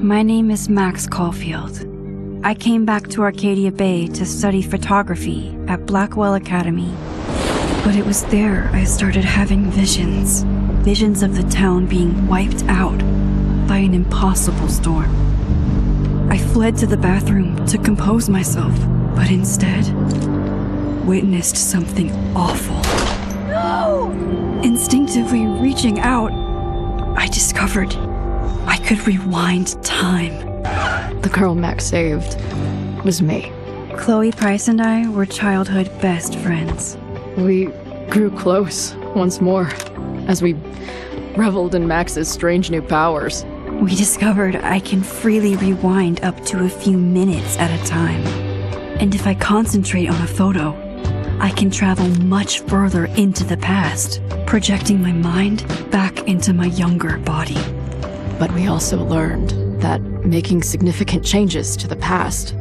My name is Max Caulfield. I came back to Arcadia Bay to study photography at Blackwell Academy. But it was there I started having visions. Visions of the town being wiped out by an impossible storm. I fled to the bathroom to compose myself, but instead witnessed something awful. No! Instinctively reaching out, I discovered I could rewind time. The girl Max saved was me. Chloe Price and I were childhood best friends. We grew close once more as we reveled in Max's strange new powers. We discovered I can freely rewind up to a few minutes at a time. And if I concentrate on a photo, I can travel much further into the past, projecting my mind back into my younger body. But we also learned that making significant changes to the past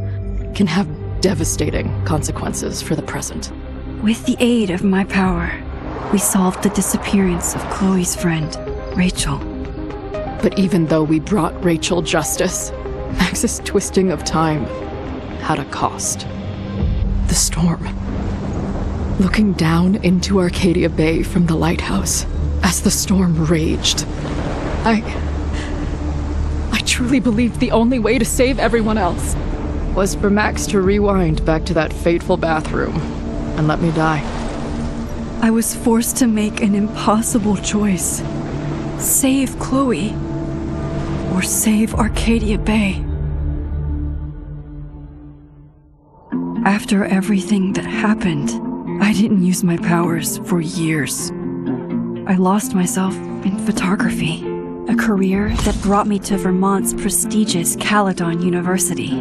can have devastating consequences for the present. With the aid of my power, we solved the disappearance of Chloe's friend, Rachel. But even though we brought Rachel justice, Max's twisting of time had a cost. The storm. Looking down into Arcadia Bay from the lighthouse as the storm raged, I truly believed the only way to save everyone else was for Max to rewind back to that fateful bathroom and let me die. I was forced to make an impossible choice. Save Chloe, or save Arcadia Bay. After everything that happened, I didn't use my powers for years. I lost myself in photography, a career that brought me to Vermont's prestigious Caledon University,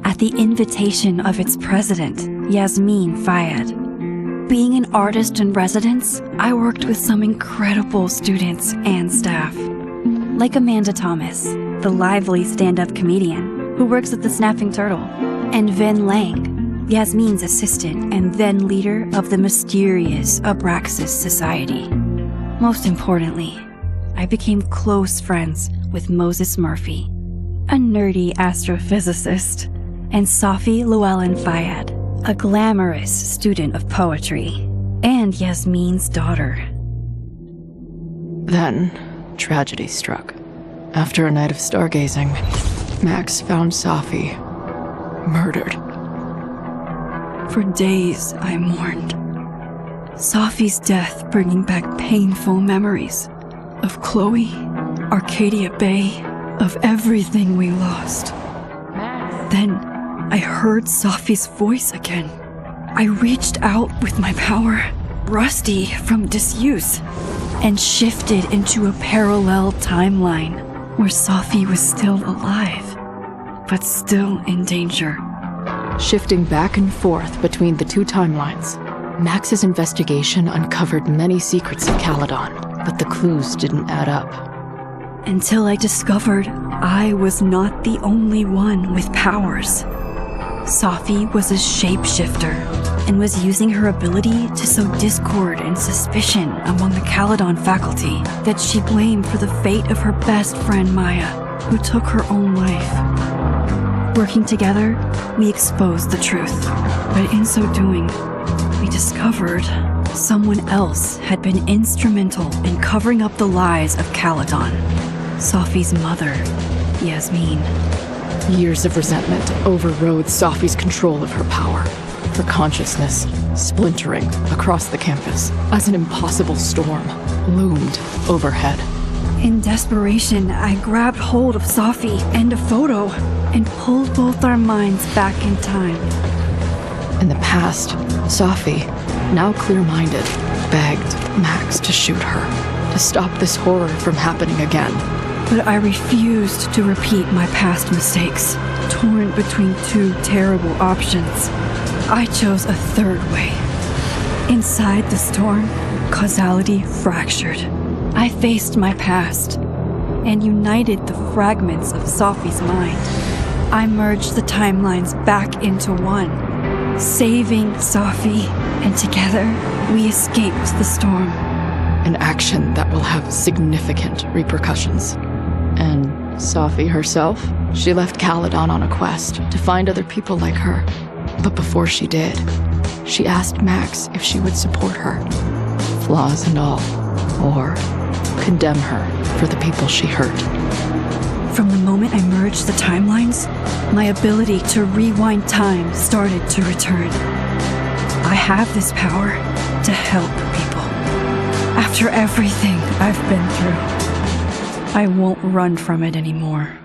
at the invitation of its president, Yasmin Fayed. Being an artist in residence, I worked with some incredible students and staff, like Amanda Thomas, the lively stand-up comedian who works at the Snapping Turtle, and Ven Lang, Yasmin's assistant and then leader of the mysterious Abraxas Society. Most importantly, I became close friends with Moses Murphy, a nerdy astrophysicist, and Safi Llewellyn Fayed, a glamorous student of poetry, and Yasmin's daughter. Then, tragedy struck. After a night of stargazing, Max found Safi murdered. For days, I mourned. Safi's death bringing back painful memories of Chloe, Arcadia Bay, of everything we lost. Then, I heard Safi's voice again. I reached out with my power, rusty from disuse, and shifted into a parallel timeline where Safi was still alive, but still in danger. Shifting back and forth between the two timelines, Max's investigation uncovered many secrets of Caledon, but the clues didn't add up. Until I discovered I was not the only one with powers. Safi was a shapeshifter and was using her ability to sow discord and suspicion among the Caledon faculty that she blamed for the fate of her best friend Maya, who took her own life. Working together, we exposed the truth, but in so doing, we discovered someone else had been instrumental in covering up the lies of Caledon. Safi's mother, Yasmin. Years of resentment overrode Safi's control of her power, her consciousness splintering across the campus as an impossible storm loomed overhead. In desperation, I grabbed hold of Safi and a photo and pulled both our minds back in time. In the past, Safi, now clear-minded, begged Max to shoot her, to stop this horror from happening again. But I refused to repeat my past mistakes, torn between two terrible options. I chose a third way. Inside the storm, causality fractured. I faced my past and united the fragments of Safi's mind. I merged the timelines back into one, saving Safi, and together we escaped the storm. An action that will have significant repercussions, and Safi herself, she left Caledon on a quest to find other people like her. But before she did, she asked Max if she would support her, flaws and all, or condemn her for the people she hurt. From the moment I merged the timelines, my ability to rewind time started to return. I have this power to help people. After everything I've been through, I won't run from it anymore.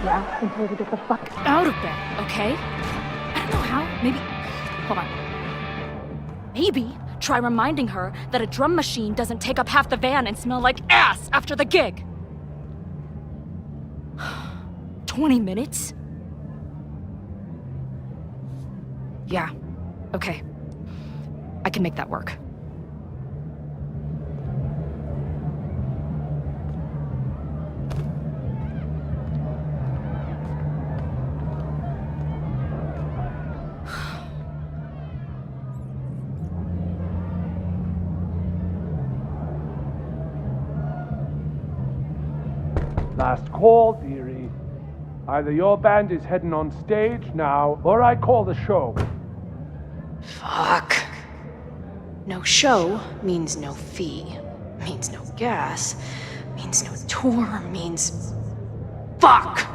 Yeah, and told her to get the fuck out of bed, okay? I don't know how. Maybe. Hold on. Maybe try reminding her that a drum machine doesn't take up half the van and smell like ass after the gig. 20 minutes? Yeah, okay. I can make that work. Last call, dearie. Either your band is heading on stage now, or I call the show. Fuck. No show means no fee, means no gas, means no tour, means... Fuck!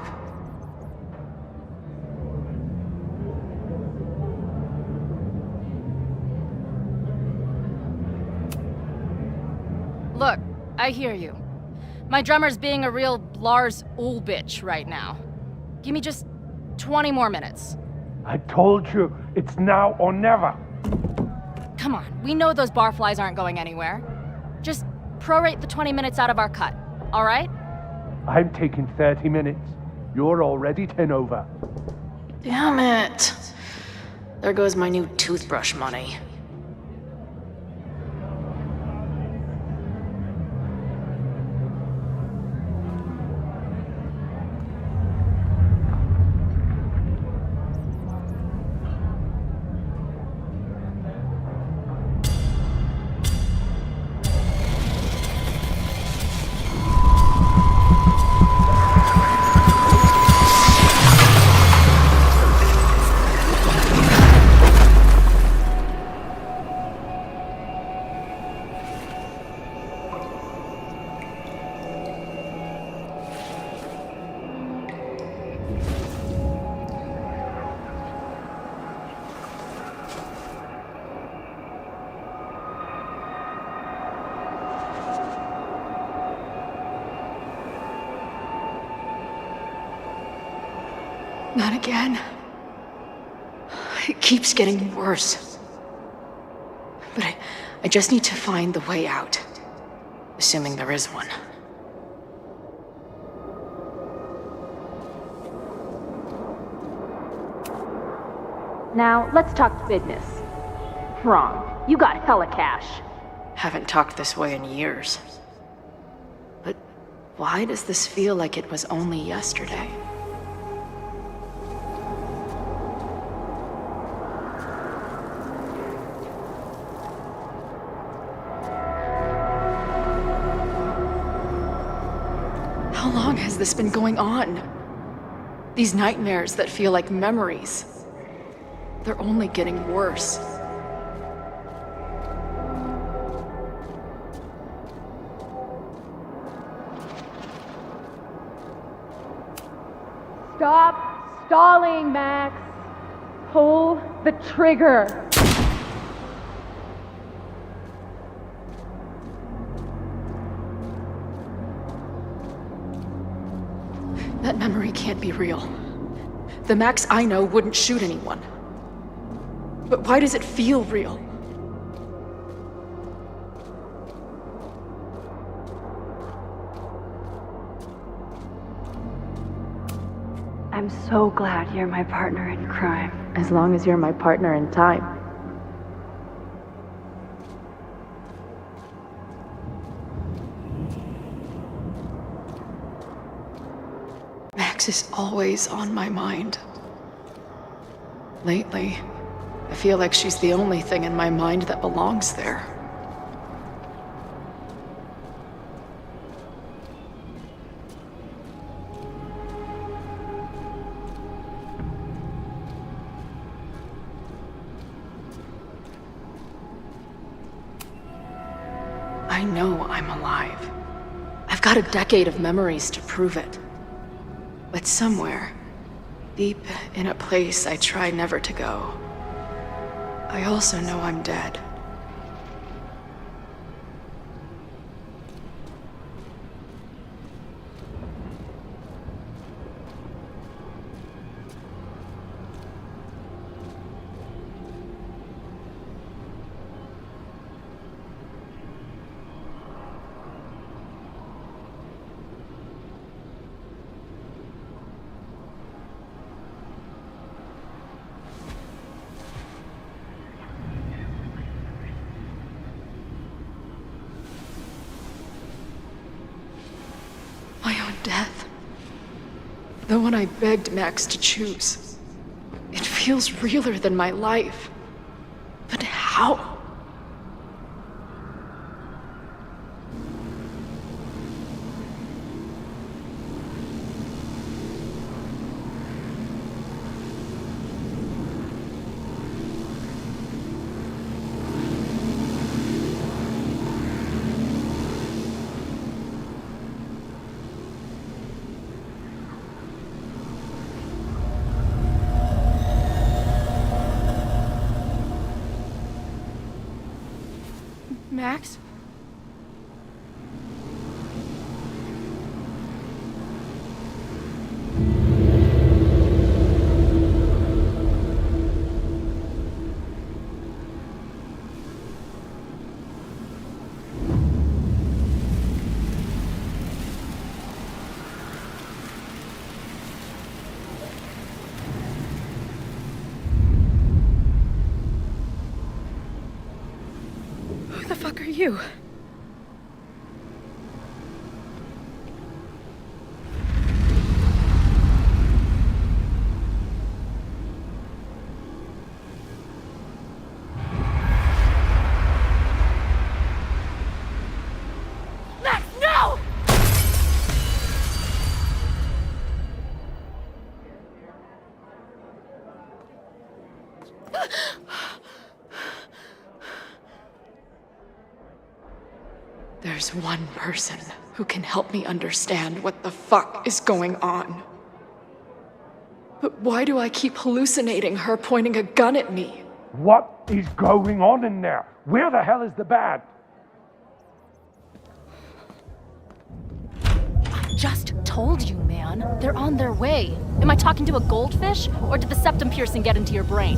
Look, I hear you. My drummer's being a real Lars Ulrich right now. Give me just 20 more minutes. I told you, it's now or never. Come on, we know those barflies aren't going anywhere. Just prorate the 20 minutes out of our cut, all right? I'm taking 30 minutes. You're already 10 over. Damn it. There goes my new toothbrush money. Not again. It keeps getting worse. But I just need to find the way out. Assuming there is one. Now, let's talk business. Wrong. You got hella cash. Haven't talked this way in years. But why does this feel like it was only yesterday? How long has this been going on? These nightmares that feel like memories. They're only getting worse. Stop stalling, Max. Pull the trigger. That memory can't be real. The Max I know wouldn't shoot anyone. But why does it feel real? I'm so glad you're my partner in crime. As long as you're my partner in time. Max is always on my mind. Lately, I feel like she's the only thing in my mind that belongs there. I know I'm alive. I've got a decade of memories to prove it. But somewhere, deep in a place I try never to go, I also know I'm dead. My own death. The one I begged Max to choose. It feels realer than my life. But how? Max? Who the fuck are you? Max, no! There's one person who can help me understand what the fuck is going on. But why do I keep hallucinating her pointing a gun at me? What is going on in there? Where the hell is the band? I just told you, man. They're on their way. Am I talking to a goldfish? Or did the septum piercing get into your brain?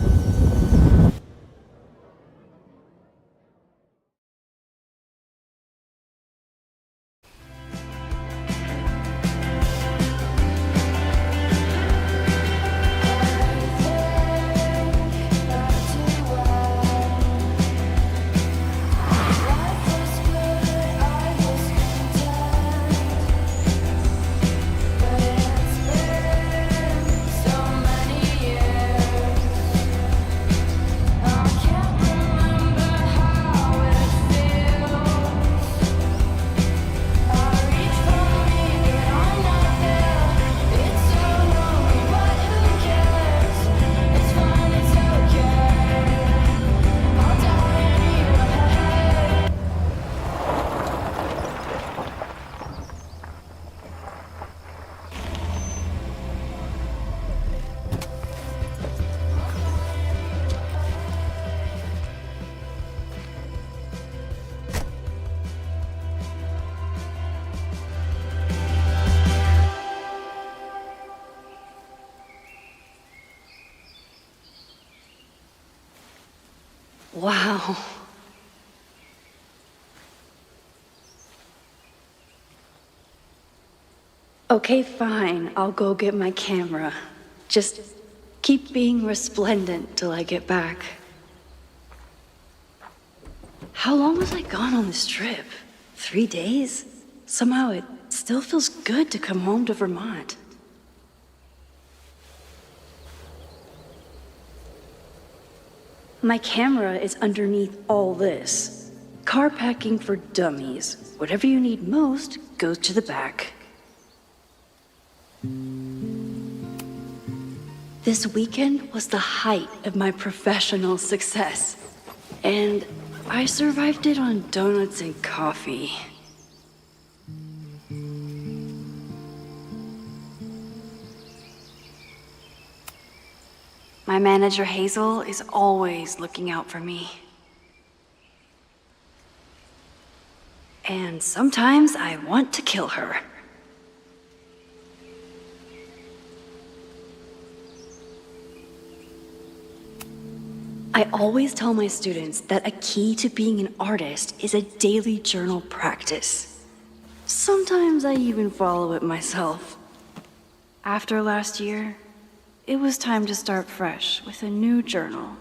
Wow. Okay, fine. I'll go get my camera. Just keep being resplendent till I get back. How long was I gone on this trip? 3 days? Somehow it still feels good to come home to Vermont. My camera is underneath all this. Car packing for dummies. Whatever you need most goes to the back. This weekend was the height of my professional success. And I survived it on donuts and coffee. My manager Hazel is always looking out for me. And sometimes I want to kill her. I always tell my students that a key to being an artist is a daily journal practice. Sometimes I even follow it myself. After last year, it was time to start fresh with a new journal.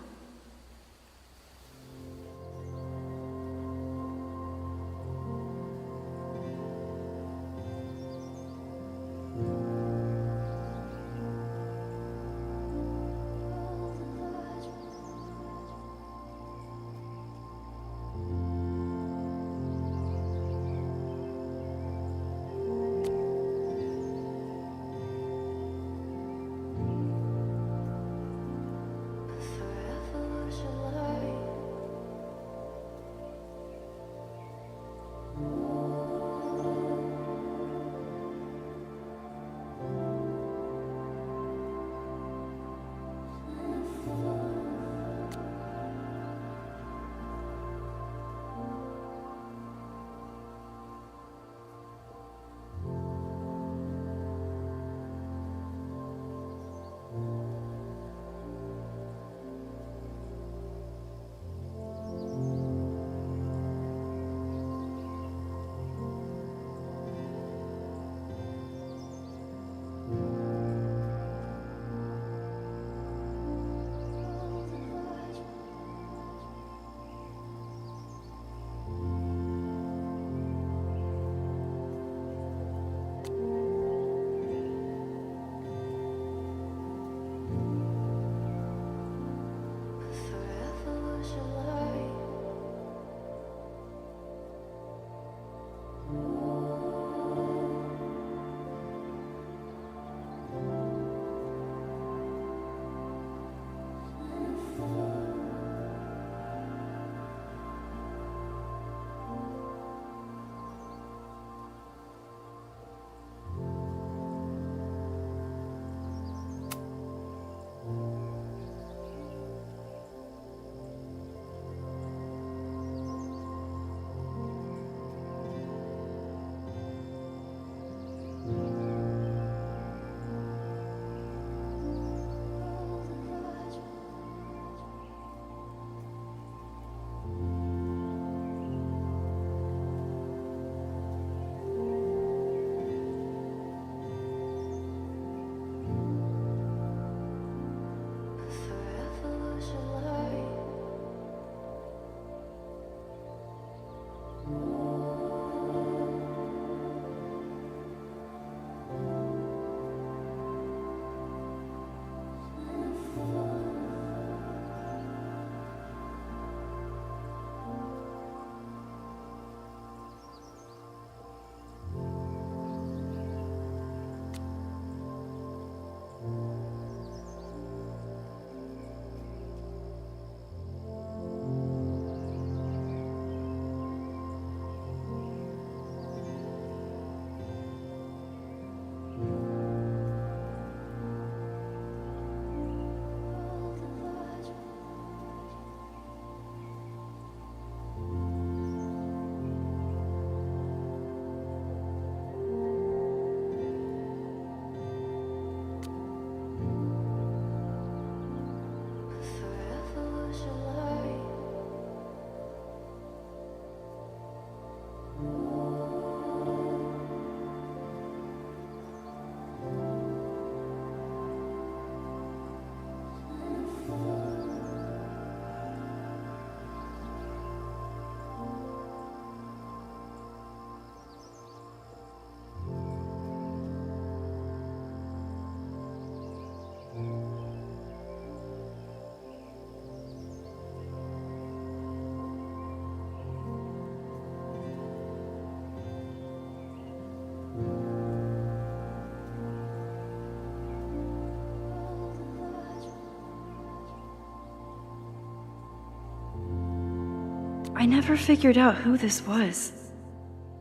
I never figured out who this was,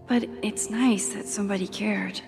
but it's nice that somebody cared.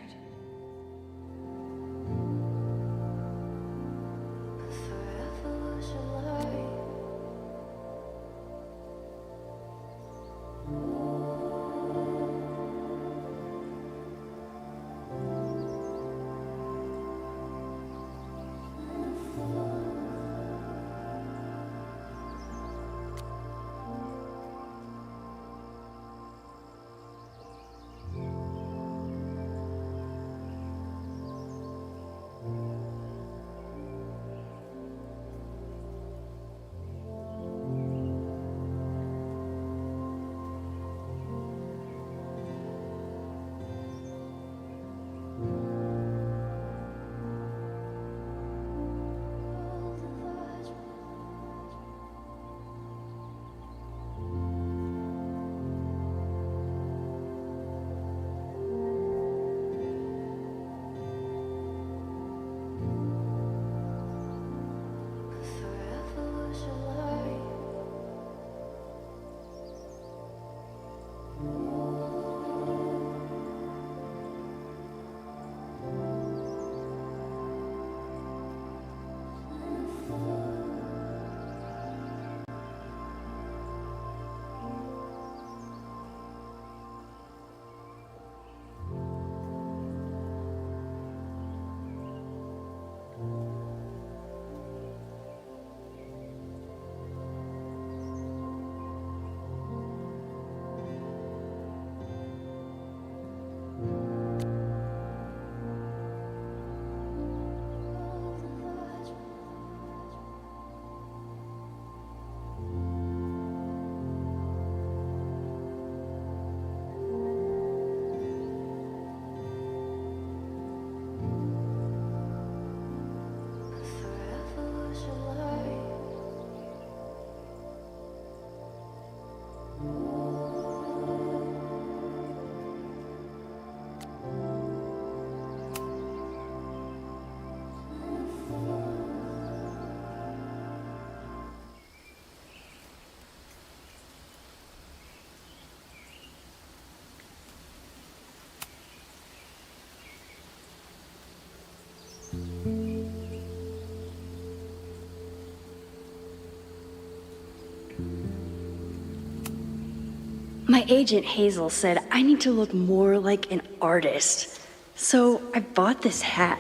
My agent Hazel said I need to look more like an artist, so I bought this hat.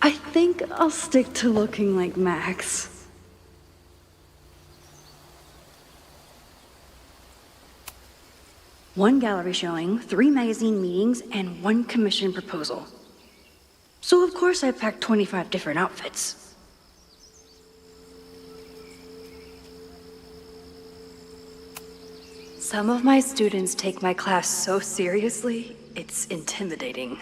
I think I'll stick to looking like Max. One gallery showing, 3 magazine meetings, and 1 commission proposal. So of course I packed 25 different outfits. Some of my students take my class so seriously, it's intimidating.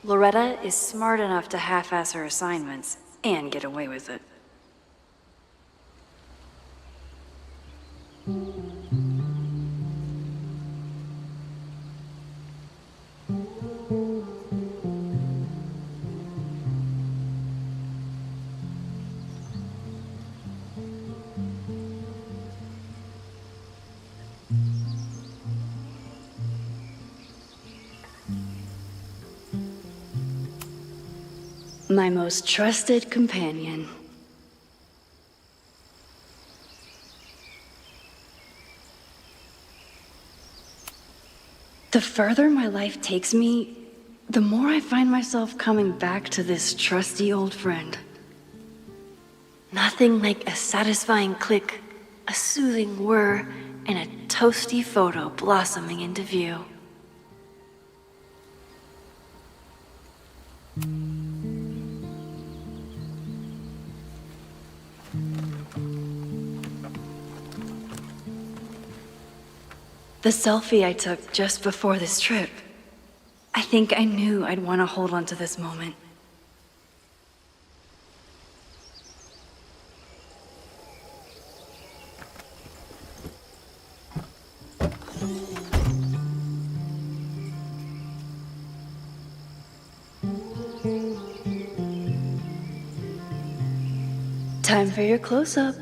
Loretta is smart enough to half-ass her assignments and get away with it. My most trusted companion. The further my life takes me, the more I find myself coming back to this trusty old friend. Nothing like a satisfying click, a soothing whir, and a toasty photo blossoming into view. The selfie I took just before this trip. I think I knew I'd want to hold on to this moment. Time for your close-up.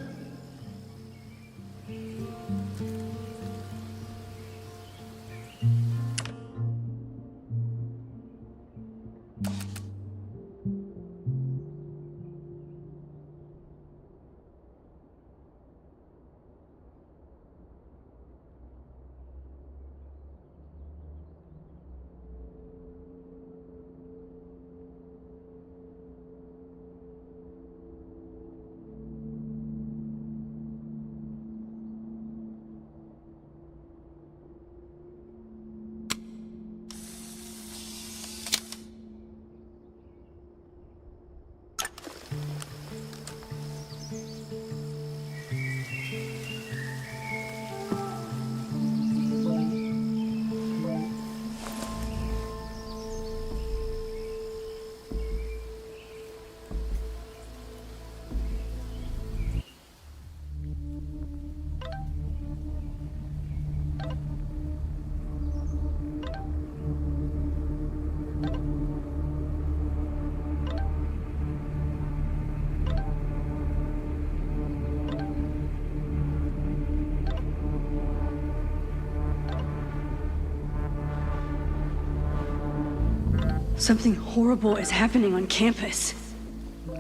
Something horrible is happening on campus.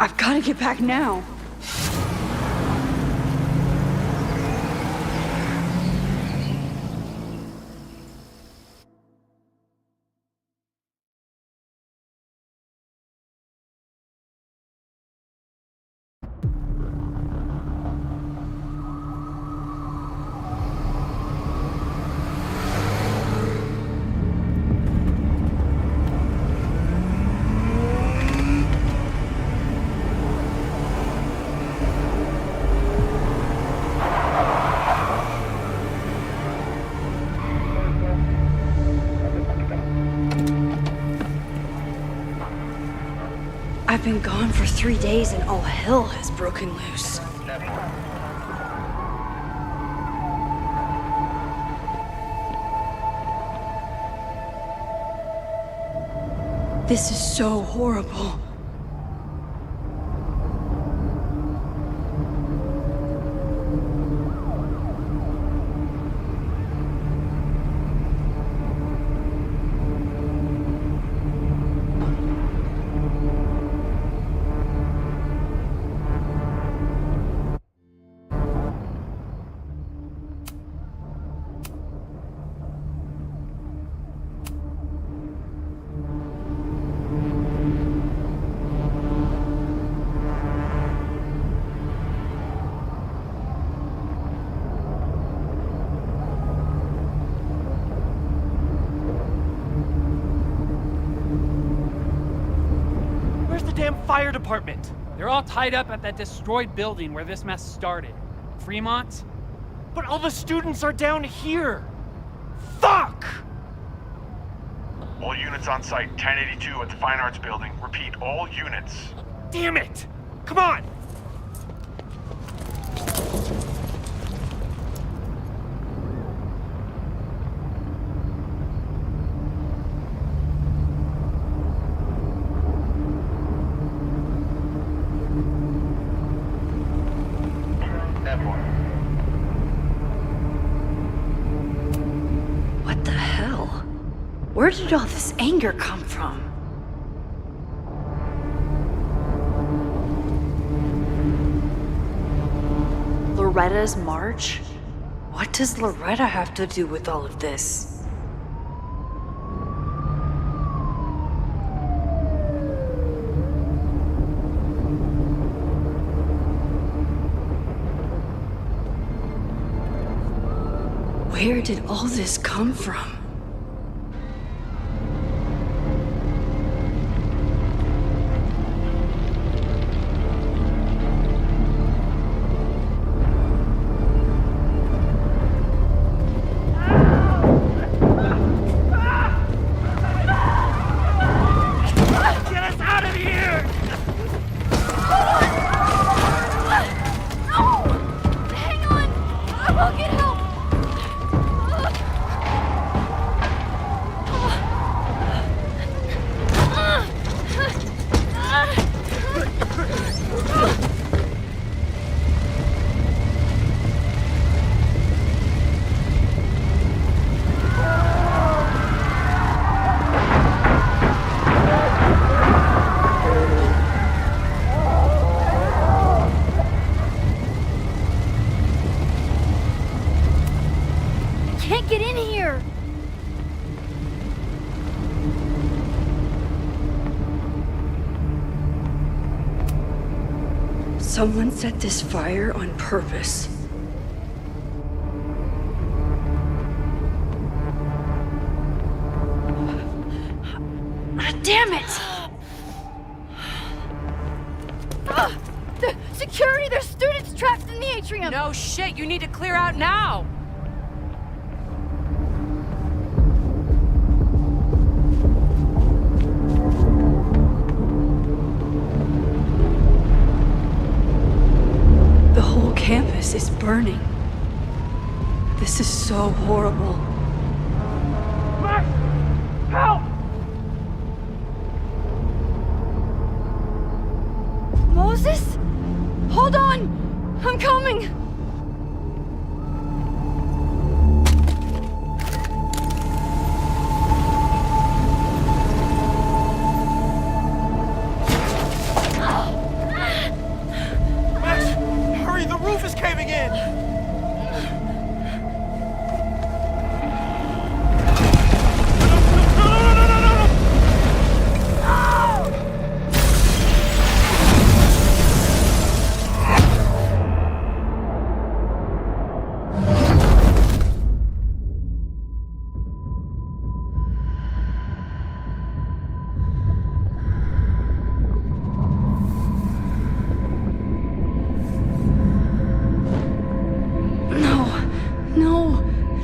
I've got to get back now. I've been gone for 3 days and all hell has broken loose. This is so horrible. Fire department. They're all tied up at that destroyed building where this mess started. Fremont? But all the students are down here. Fuck! All units on site, 1082 at the Fine Arts Building. Repeat, all units. Damn it! Come on! What the hell? Where did all this anger come from? Loretta's march? What does Loretta have to do with all of this? Where did all this come from? Get us out of here! Hang on! I will get help! can't get in here! Someone set this fire on purpose. Damn it! Security! There's students trapped in the atrium! No shit, you need to clear out now! The whole campus is burning. This is so horrible. Max! Help! Moses? Hold on! I'm coming! Max, hurry, the roof is caving in!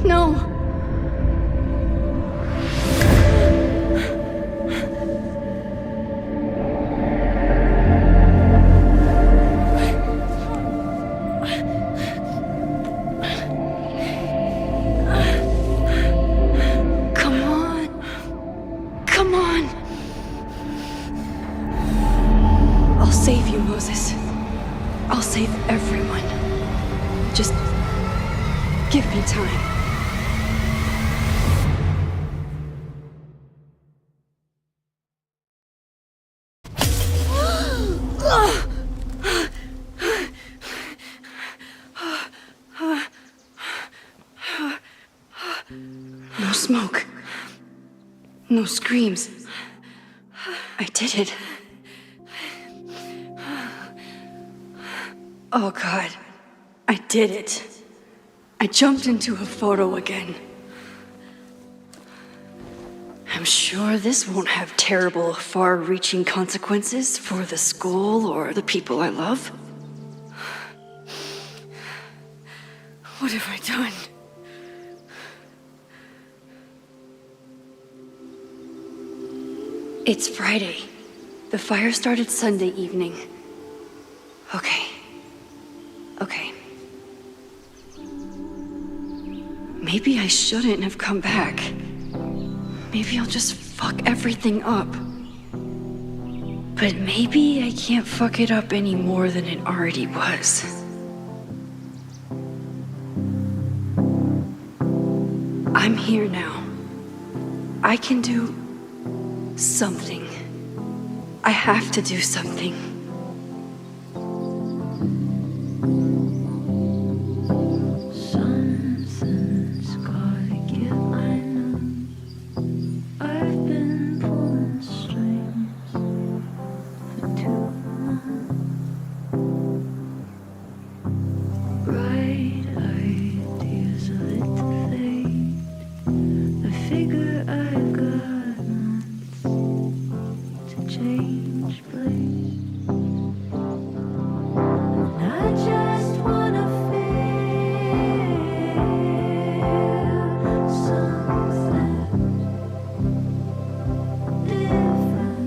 No. Come on. I'll save you, Moses. I'll save everyone. Just give me time. No smoke. No screams. I did it. Oh God, I did it. I jumped into a photo again. I'm sure this won't have terrible, far-reaching consequences for the school or the people I love. What have I done? It's Friday. The fire started Sunday evening. Okay. Maybe I shouldn't have come back. Maybe I'll just fuck everything up. But maybe I can't fuck it up any more than it already was. I'm here now. I can do something. I have to do something. Something's gotta give, I know. I've been pulling strings for too long. Bright ideas are lit to fade. I figure I've got months to change place. And I just wanna feel something different.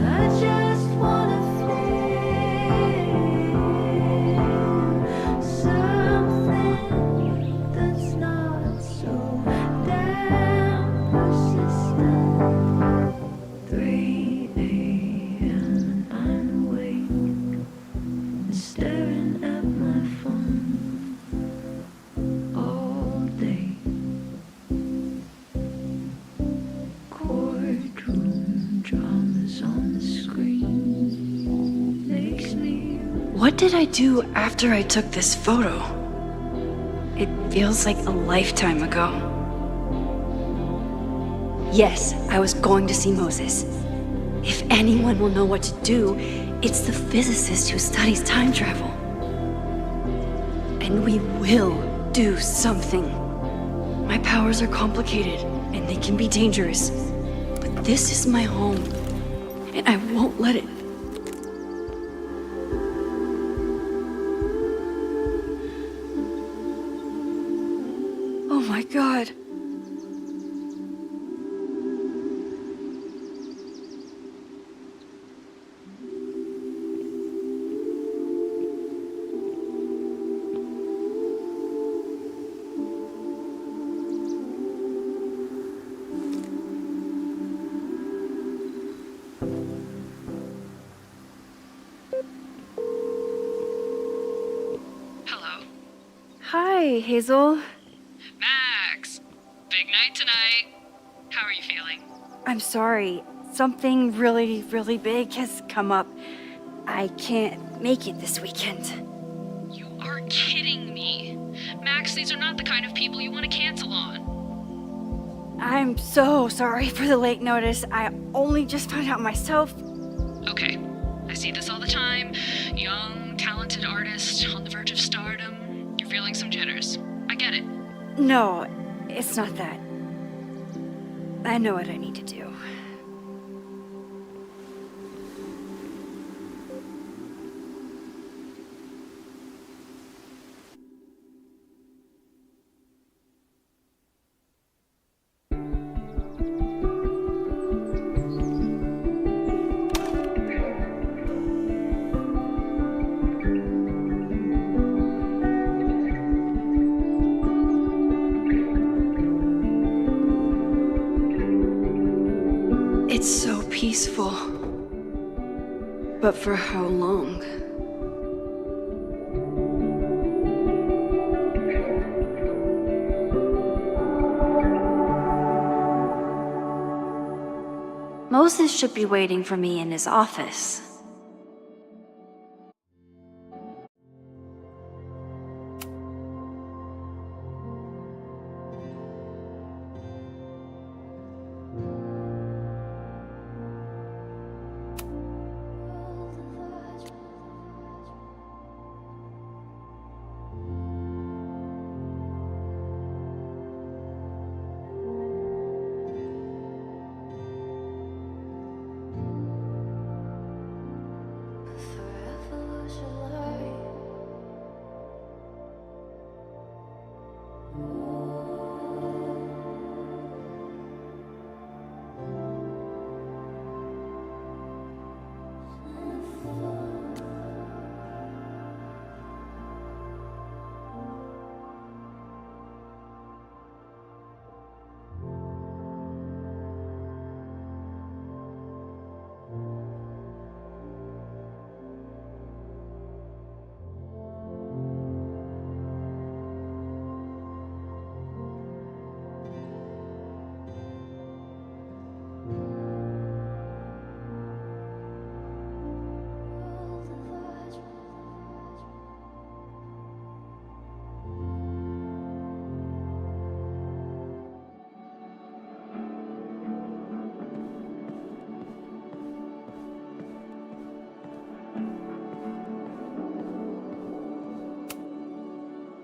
I just wanna feel something that's not so damn persistent. 3 a.m. I'm awake and staring at my phone all day. Courtroom dramas on the screen makes me What did I do after I took this photo? It feels like a lifetime ago. Yes, I was going to see Moses. If anyone will know what to do, it's the physicist who studies time travel. And we will do something. My powers are complicated, and they can be dangerous. But this is my home, and I won't let it. Oh my God. Hello. Hi, Hazel. Max! Big night tonight. How are you feeling? I'm sorry. Something really, really big has come up. I can't make it this weekend. You are kidding me. Max, these are not the kind of people you want to cancel on. I'm so sorry for the late notice. I only just found out myself. Okay, I see this all the time. Young, talented artist on the verge of stardom. You're feeling some jitters. I get it. No, it's not that. I know what I need to do. It's so peaceful. But for how long? Moses should be waiting for me in his office.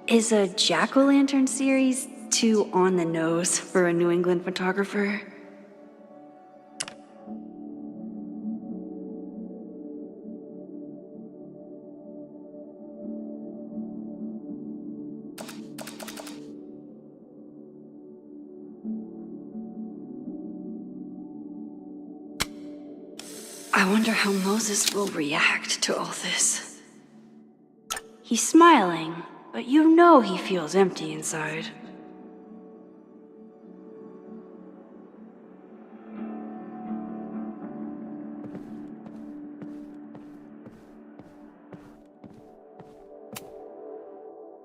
Is a jack-o'-lantern series too on the nose for a New England photographer? I wonder how Moses will react to all this. He's smiling, but you know he feels empty inside.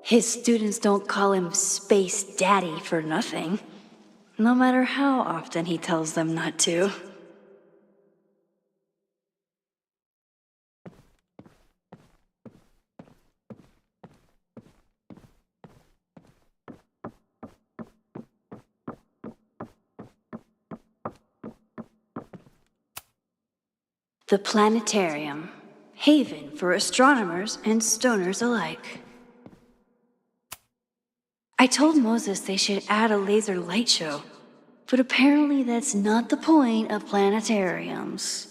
His students don't call him Space Daddy for nothing, no matter how often he tells them not to. The planetarium, haven for astronomers and stoners alike. I told Moses they should add a laser light show, but apparently that's not the point of planetariums.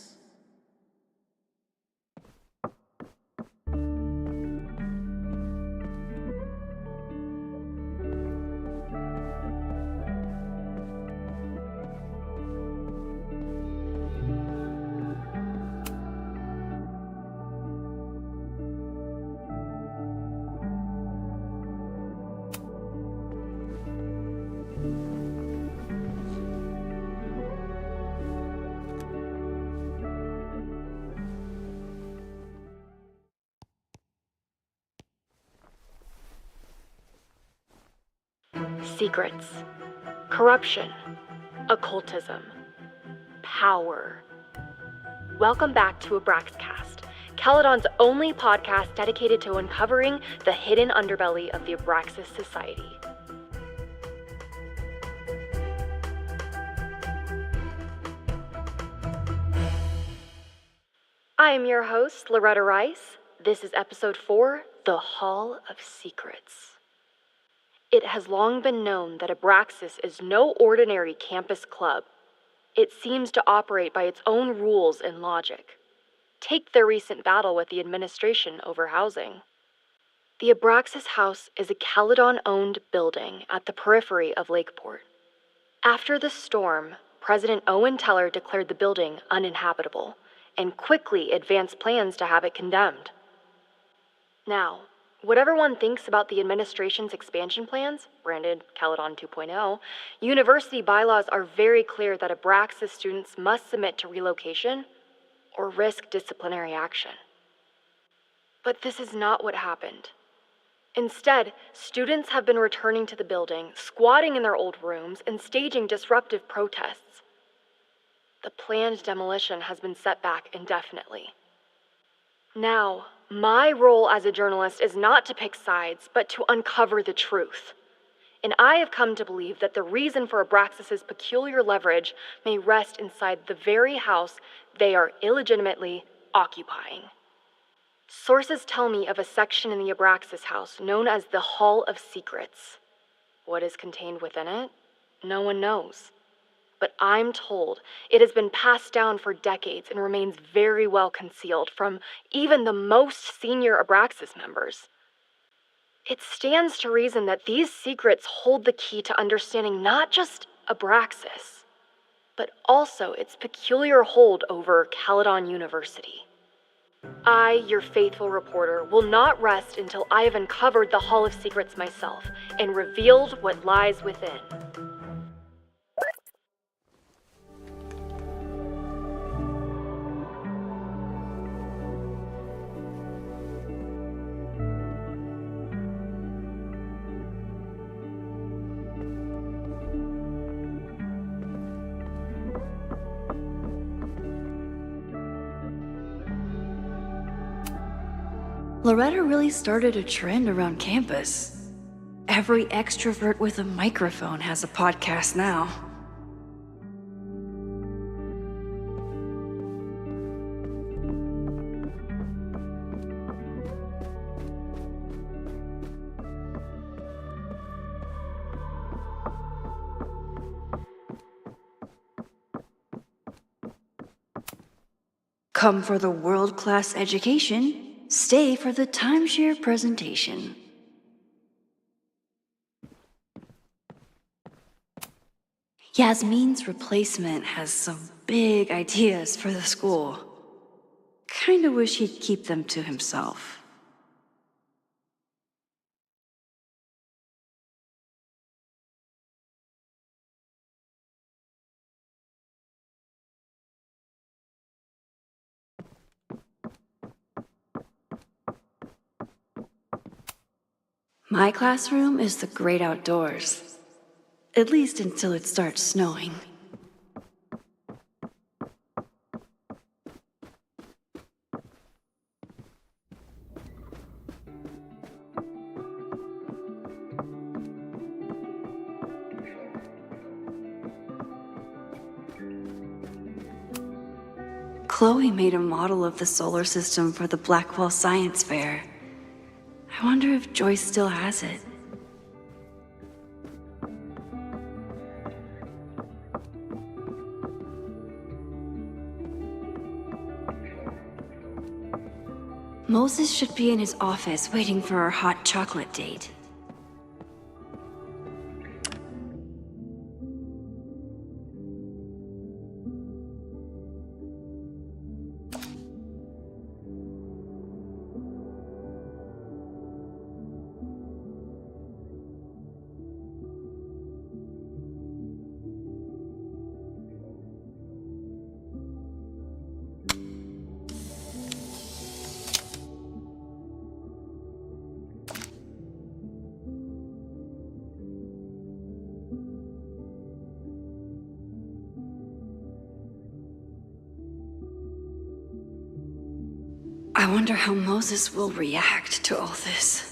Secrets, corruption, occultism, power. Welcome back to Abraxcast, Caledon's only podcast dedicated to uncovering the hidden underbelly of the Abraxas Society. I am your host, Loretta Rice. This is episode 4, The Hall of Secrets. It has long been known that Abraxas is no ordinary campus club. It seems to operate by its own rules and logic. Take their recent battle with the administration over housing. The Abraxas House is a Caledon-owned building at the periphery of Lakeport. After the storm, President Owen Teller declared the building uninhabitable and quickly advanced plans to have it condemned. Now, whatever one thinks about the administration's expansion plans, branded Caledon 2.0, university bylaws are very clear that Abraxas students must submit to relocation or risk disciplinary action. But this is not what happened. Instead, students have been returning to the building, squatting in their old rooms, and staging disruptive protests. The planned demolition has been set back indefinitely. Now, my role as a journalist is not to pick sides, but to uncover the truth. And I have come to believe that the reason for Abraxas's peculiar leverage may rest inside the very house they are illegitimately occupying. Sources tell me of a section in the Abraxas house known as the Hall of Secrets. What is contained within it? No one knows. But I'm told it has been passed down for decades and remains very well concealed from even the most senior Abraxas members. It stands to reason that these secrets hold the key to understanding not just Abraxas, but also its peculiar hold over Caledon University. I, your faithful reporter, will not rest until I have uncovered the Hall of Secrets myself and revealed what lies within. Loretta really started a trend around campus. Every extrovert with a microphone has a podcast now. Come for the world-class education. Stay for the timeshare presentation. Yasmin's replacement has some big ideas for the school. Kinda wish he'd keep them to himself. My classroom is the great outdoors. At least until it starts snowing. Chloe made a model of the solar system for the Blackwell Science Fair. I wonder if Joyce still has it. Moses should be in his office waiting for our hot chocolate date. I wonder how Moses will react to all this.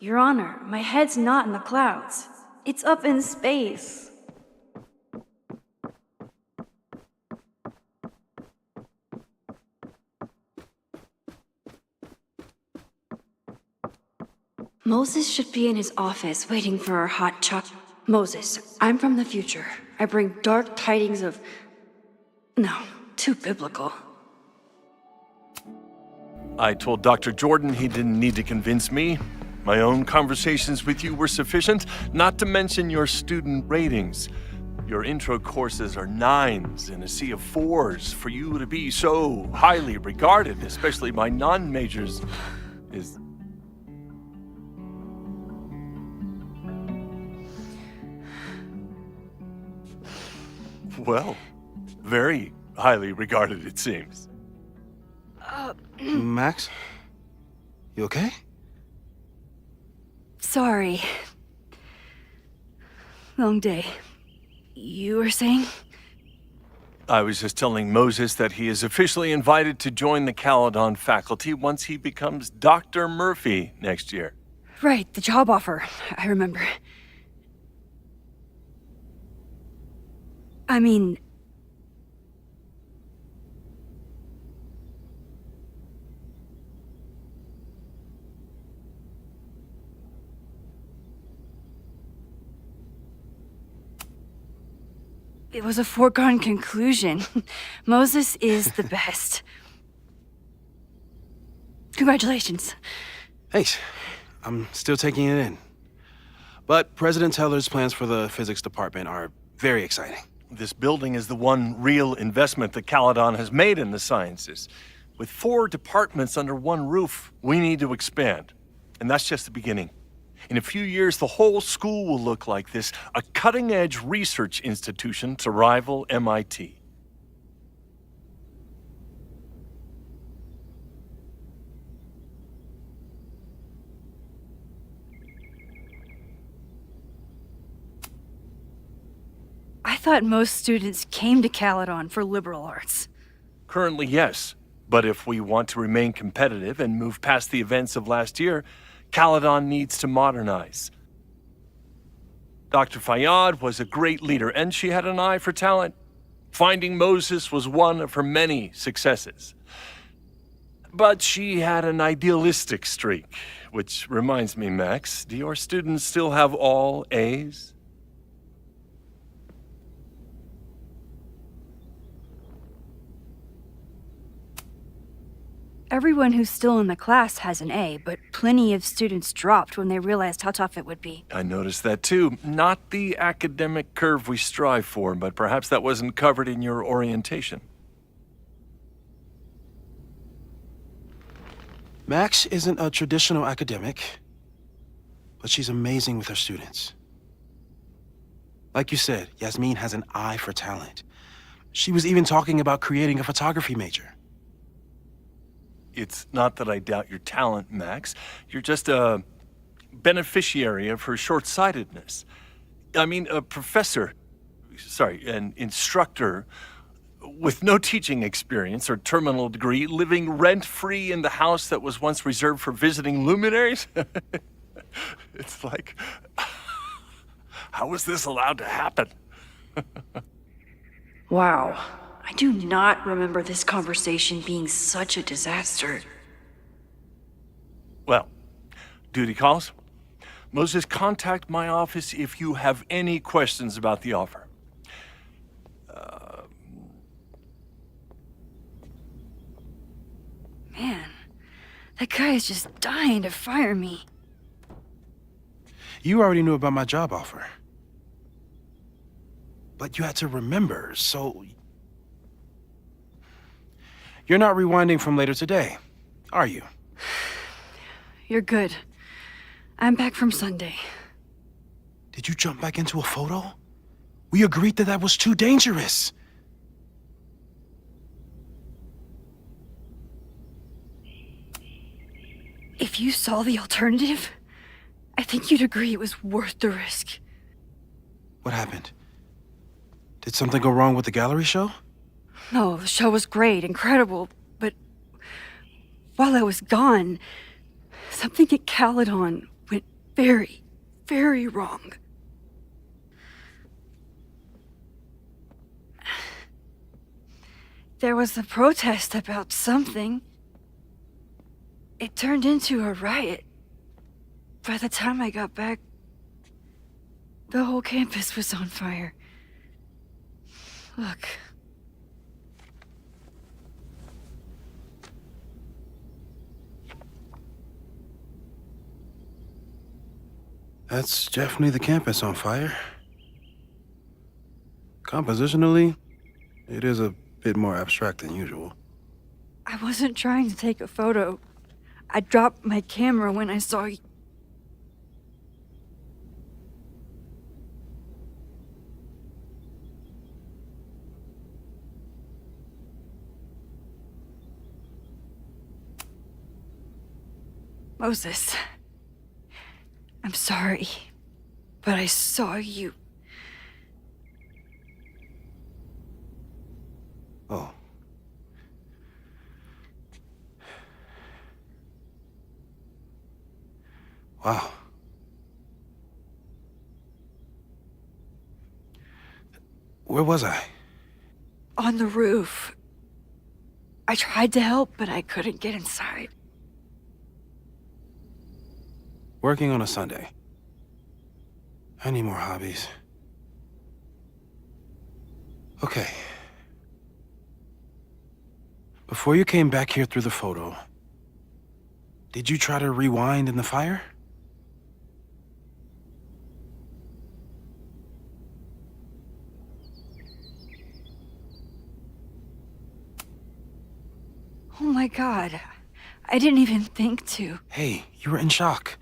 Your Honor, my head's not in the clouds. It's up in space. Moses should be in his office waiting for our hot chocolate. Moses, I'm from the future. I bring dark tidings of... No, too biblical. I told Dr. Jordan he didn't need to convince me. My own conversations with you were sufficient, not to mention your student ratings. Your intro courses are 9s in a sea of 4s. For you to be so highly regarded, especially by non-majors, is... Well, very highly regarded, it seems. Max? You okay? Sorry. Long day. You were saying? I was just telling Moses that he is officially invited to join the Caledon faculty once he becomes Dr. Murphy next year. Right, the job offer. I remember. I mean... It was a foregone conclusion. Moses is the best. Congratulations. Thanks. I'm still taking it in. But President Teller's plans for the physics department are very exciting. This building is the one real investment that Caledon has made in the sciences. With 4 departments under one roof, we need to expand. And that's just the beginning. In a few years, the whole school will look like this, a cutting-edge research institution to rival MIT. I thought most students came to Caledon for liberal arts. Currently, yes. But if we want to remain competitive and move past the events of last year, Caledon needs to modernize. Dr. Fayyad was a great leader, and she had an eye for talent. Finding Moses was one of her many successes. But she had an idealistic streak, which reminds me, Max, do your students still have all A's? Everyone who's still in the class has an A, but plenty of students dropped when they realized how tough it would be. I noticed that too. Not the academic curve we strive for, but perhaps that wasn't covered in your orientation. Max isn't a traditional academic, but she's amazing with her students. Like you said, Yasmin has an eye for talent. She was even talking about creating a photography major. It's not that I doubt your talent, Max. You're just a beneficiary of her short-sightedness. I mean, an instructor with no teaching experience or terminal degree, living rent-free in the house that was once reserved for visiting luminaries? It's like, how was this allowed to happen? Wow. I do not remember this conversation being such a disaster. Well, duty calls. Moses, contact my office if you have any questions about the offer. Man, that guy is just dying to fire me. You already knew about my job offer. But you had to remember, so... You're not rewinding from later today, are you? You're good. I'm back from Sunday. Did you jump back into a photo? We agreed that that was too dangerous. If you saw the alternative, I think you'd agree it was worth the risk. What happened? Did something go wrong with the gallery show? No, the show was great, incredible, but while I was gone, something at Caledon went very, very wrong. There was a protest about something. It turned into a riot. By the time I got back, the whole campus was on fire. Look. That's definitely the campus on fire. Compositionally, it is a bit more abstract than usual. I wasn't trying to take a photo. I dropped my camera when I saw you. Moses, I'm sorry, but I saw you. Oh. Wow. Where was I? On the roof. I tried to help, but I couldn't get inside. Working on a Sunday. I need more hobbies. Okay. Before you came back here through the photo, did you try to rewind in the fire? Oh my God. I didn't even think to. Hey, you were in shock.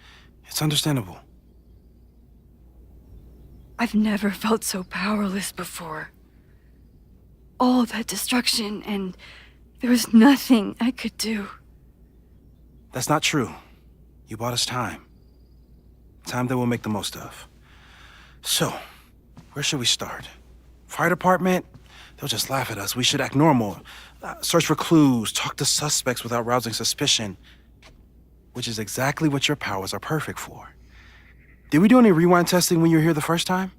It's understandable. I've never felt so powerless before. All that destruction, and there was nothing I could do. That's not true. You bought us time. Time that we'll make the most of. So, where should we start? Fire department? They'll just laugh at us. We should act normal. Search for clues, talk to suspects without rousing suspicion. Which is exactly what your powers are perfect for. Did we do any rewind testing when you were here the first time?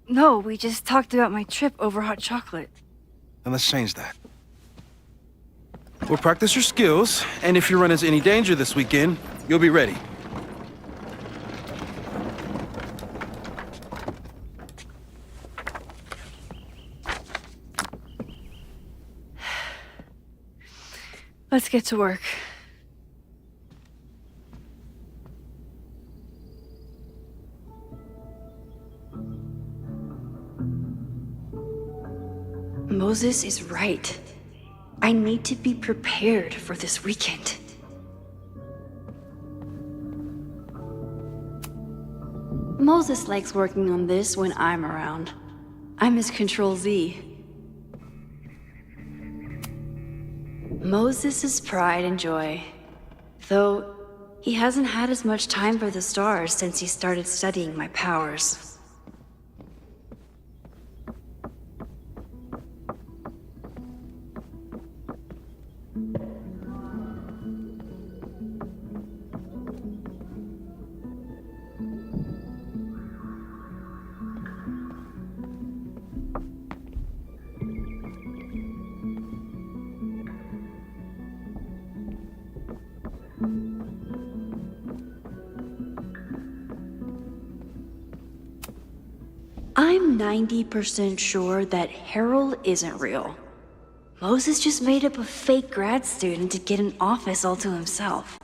No, we just talked about my trip over hot chocolate. Then let's change that. We'll practice your skills, and if you run into any danger this weekend, you'll be ready. Let's get to work. Moses is right. I need to be prepared for this weekend. Moses likes working on this when I'm around. I'm his Control Z. Moses' pride and joy. Though, he hasn't had as much time for the stars since he started studying my powers. I'm 90% sure that Harold isn't real. Moses just made up a fake grad student to get an office all to himself.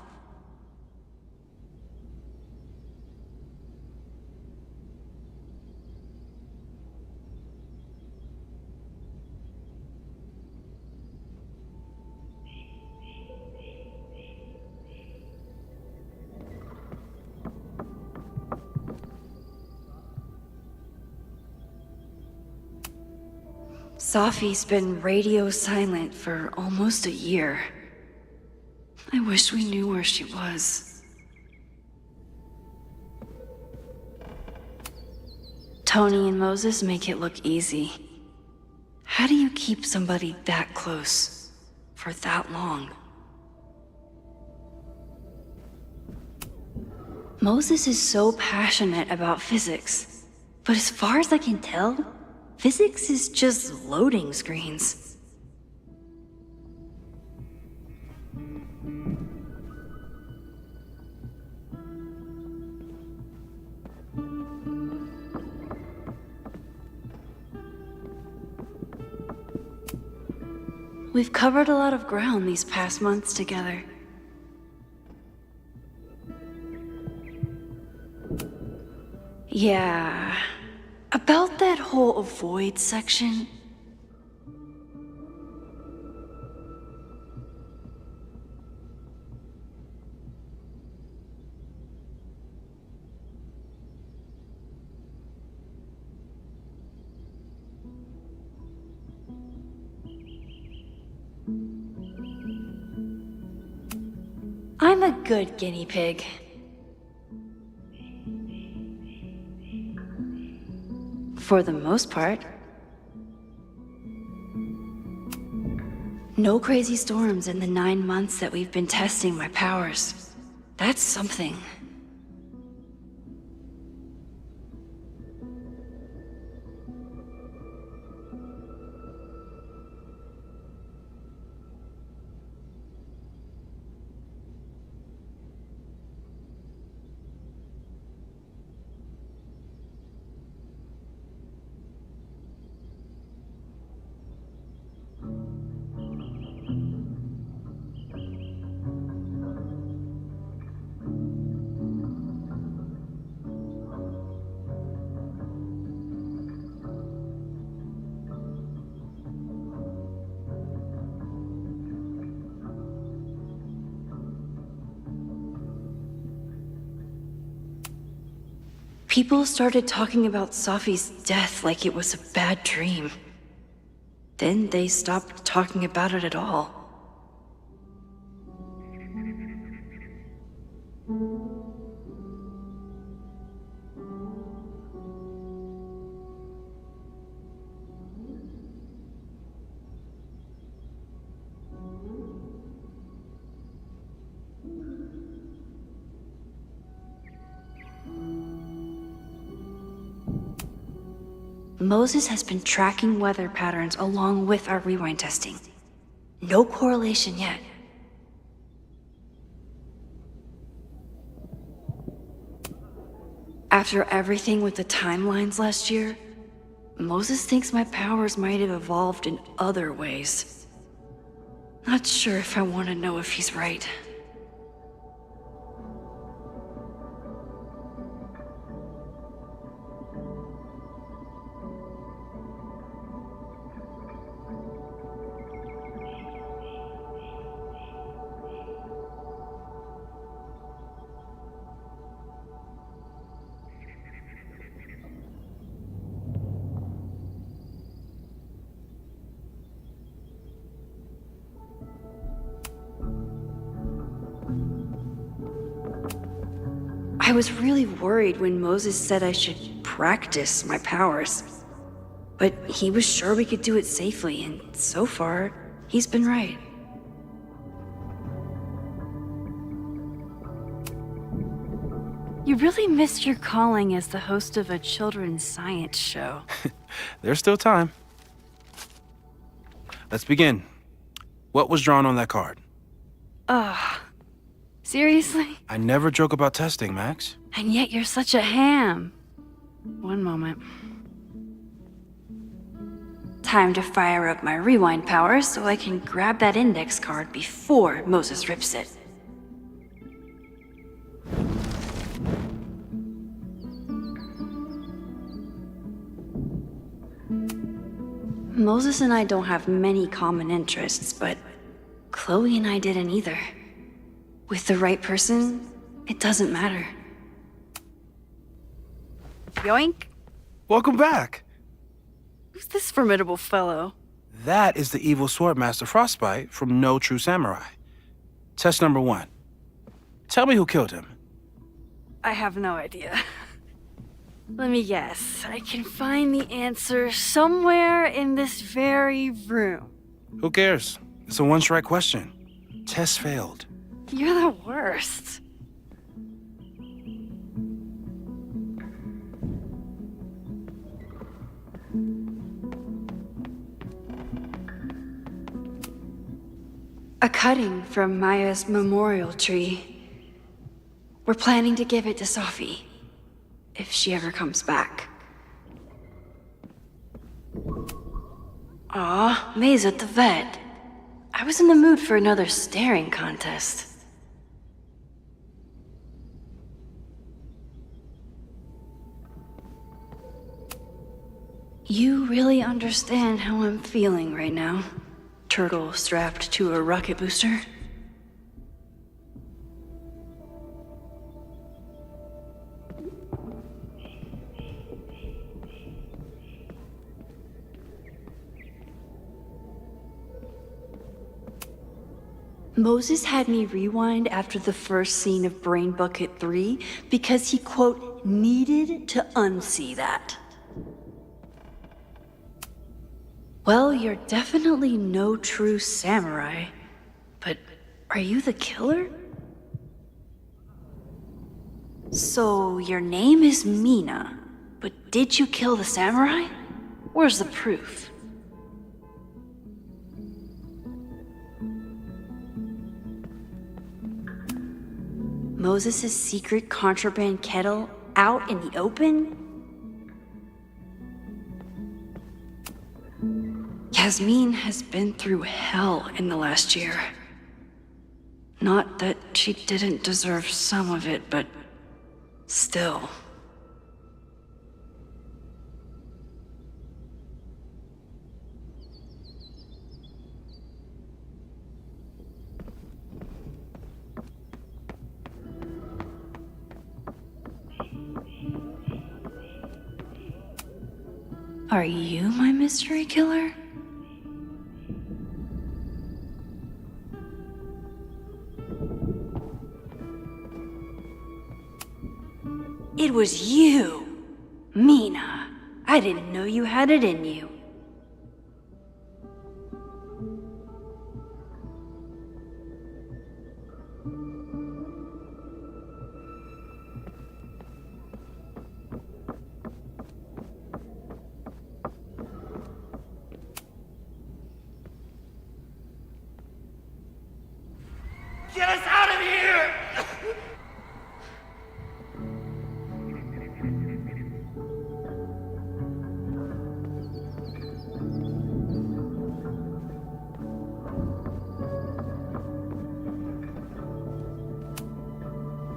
Safi's been radio silent for almost a year. I wish we knew where she was. Tony and Moses make it look easy. How do you keep somebody that close for that long? Moses is so passionate about physics, but as far as I can tell, physics is just loading screens. We've covered a lot of ground these past months together. Yeah. About that whole avoid section. I'm a good guinea pig. For the most part. No crazy storms in the 9 months that we've been testing my powers. That's something. People started talking about Safi's death like it was a bad dream. Then they stopped talking about it at all. Moses has been tracking weather patterns along with our rewind testing. No correlation yet. After everything with the timelines last year, Moses thinks my powers might have evolved in other ways. Not sure if I want to know if he's right. I was really worried when Moses said I should practice my powers. But he was sure we could do it safely, and so far, he's been right. You really missed your calling as the host of a children's science show. There's still time. Let's begin. What was drawn on that card? Seriously? I never joke about testing, Max. And yet you're such a ham. One moment. Time to fire up my rewind powers so I can grab that index card before Moses rips it. Moses and I don't have many common interests, but Chloe and I didn't either. With the right person, it doesn't matter. Yoink. Welcome back. Who's this formidable fellow? That is the evil sword master Frostbite from No True Samurai. Test number 1. Tell me who killed him. I have no idea. Let me guess. I can find the answer somewhere in this very room. Who cares? It's a one-strike question. Test failed. You're the worst. A cutting from Maya's memorial tree. We're planning to give it to Sophie, if she ever comes back. Aw, May's at the vet. I was in the mood for another staring contest. You really understand how I'm feeling right now? Turtle strapped to a rocket booster? Moses had me rewind after the first scene of Brain Bucket 3 because he, quote, needed to unsee that. Well, you're definitely no true samurai, but are you the killer? So your name is Mina, but did you kill the samurai? Where's the proof? Moses' secret contraband kettle out in the open? Yasmin has been through hell in the last year. Not that she didn't deserve some of it, but still. Are you my mystery killer? It was you, Mina. I didn't know you had it in you. Get us out of here!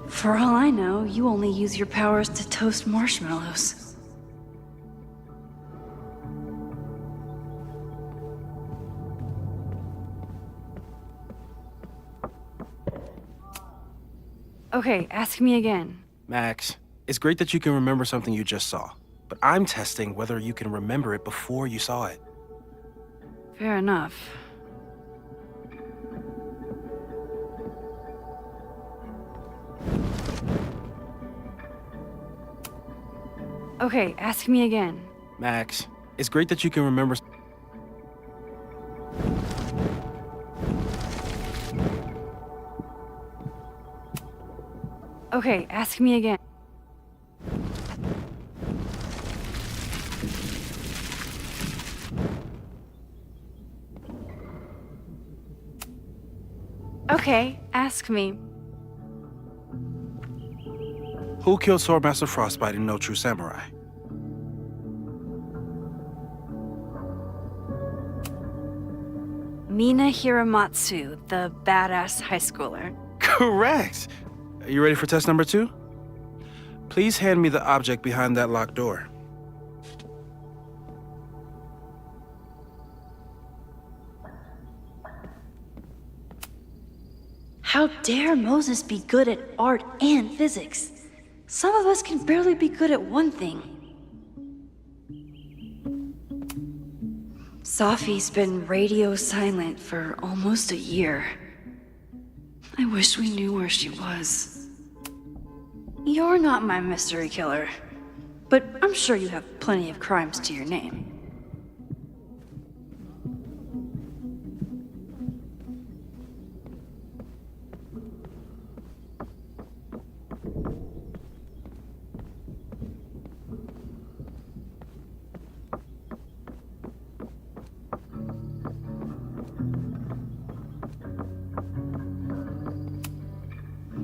For all I know, you only use your powers to toast marshmallows. Okay, ask me again. Max, it's great that you can remember something you just saw, but I'm testing whether you can remember it before you saw it. Fair enough. Okay, ask me again. Max, it's great that you can remember. Okay, ask me again. Okay, ask me. Who killed Swordmaster Frostbite in No True Samurai? Mina Hiramatsu, the badass high schooler. Correct! Are you ready for test number 2? Please hand me the object behind that locked door. How dare Moses be good at art and physics? Some of us can barely be good at one thing. Safi's been radio silent for almost a year. I wish we knew where she was. You're not my mystery killer, but I'm sure you have plenty of crimes to your name.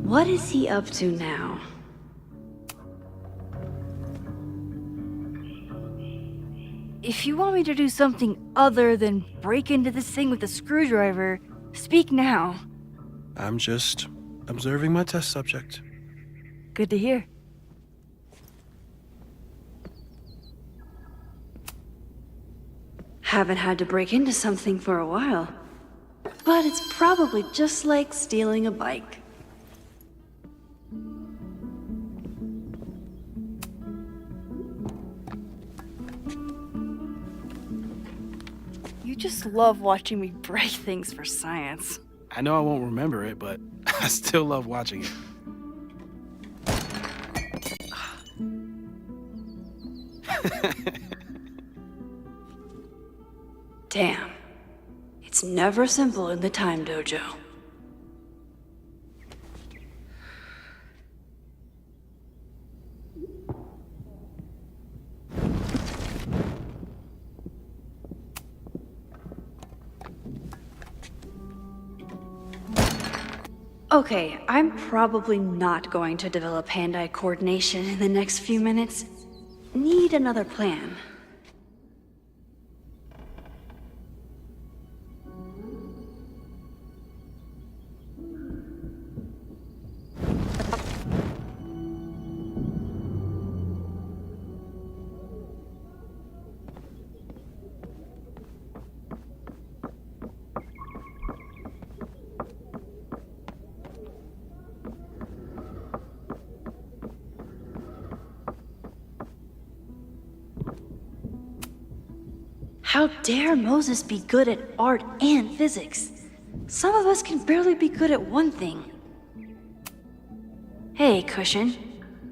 What is he up to now? If you want me to do something other than break into this thing with a screwdriver, speak now. I'm just observing my test subject. Good to hear. Haven't had to break into something for a while. But it's probably just like stealing a bike. You just love watching me break things for science. I know I won't remember it, but I still love watching it. Damn. It's never simple in the Time Dojo. Okay, I'm probably not going to develop hand-eye coordination in the next few minutes. Need another plan. How dare Moses be good at art and physics? Some of us can barely be good at one thing. Hey, Cushion.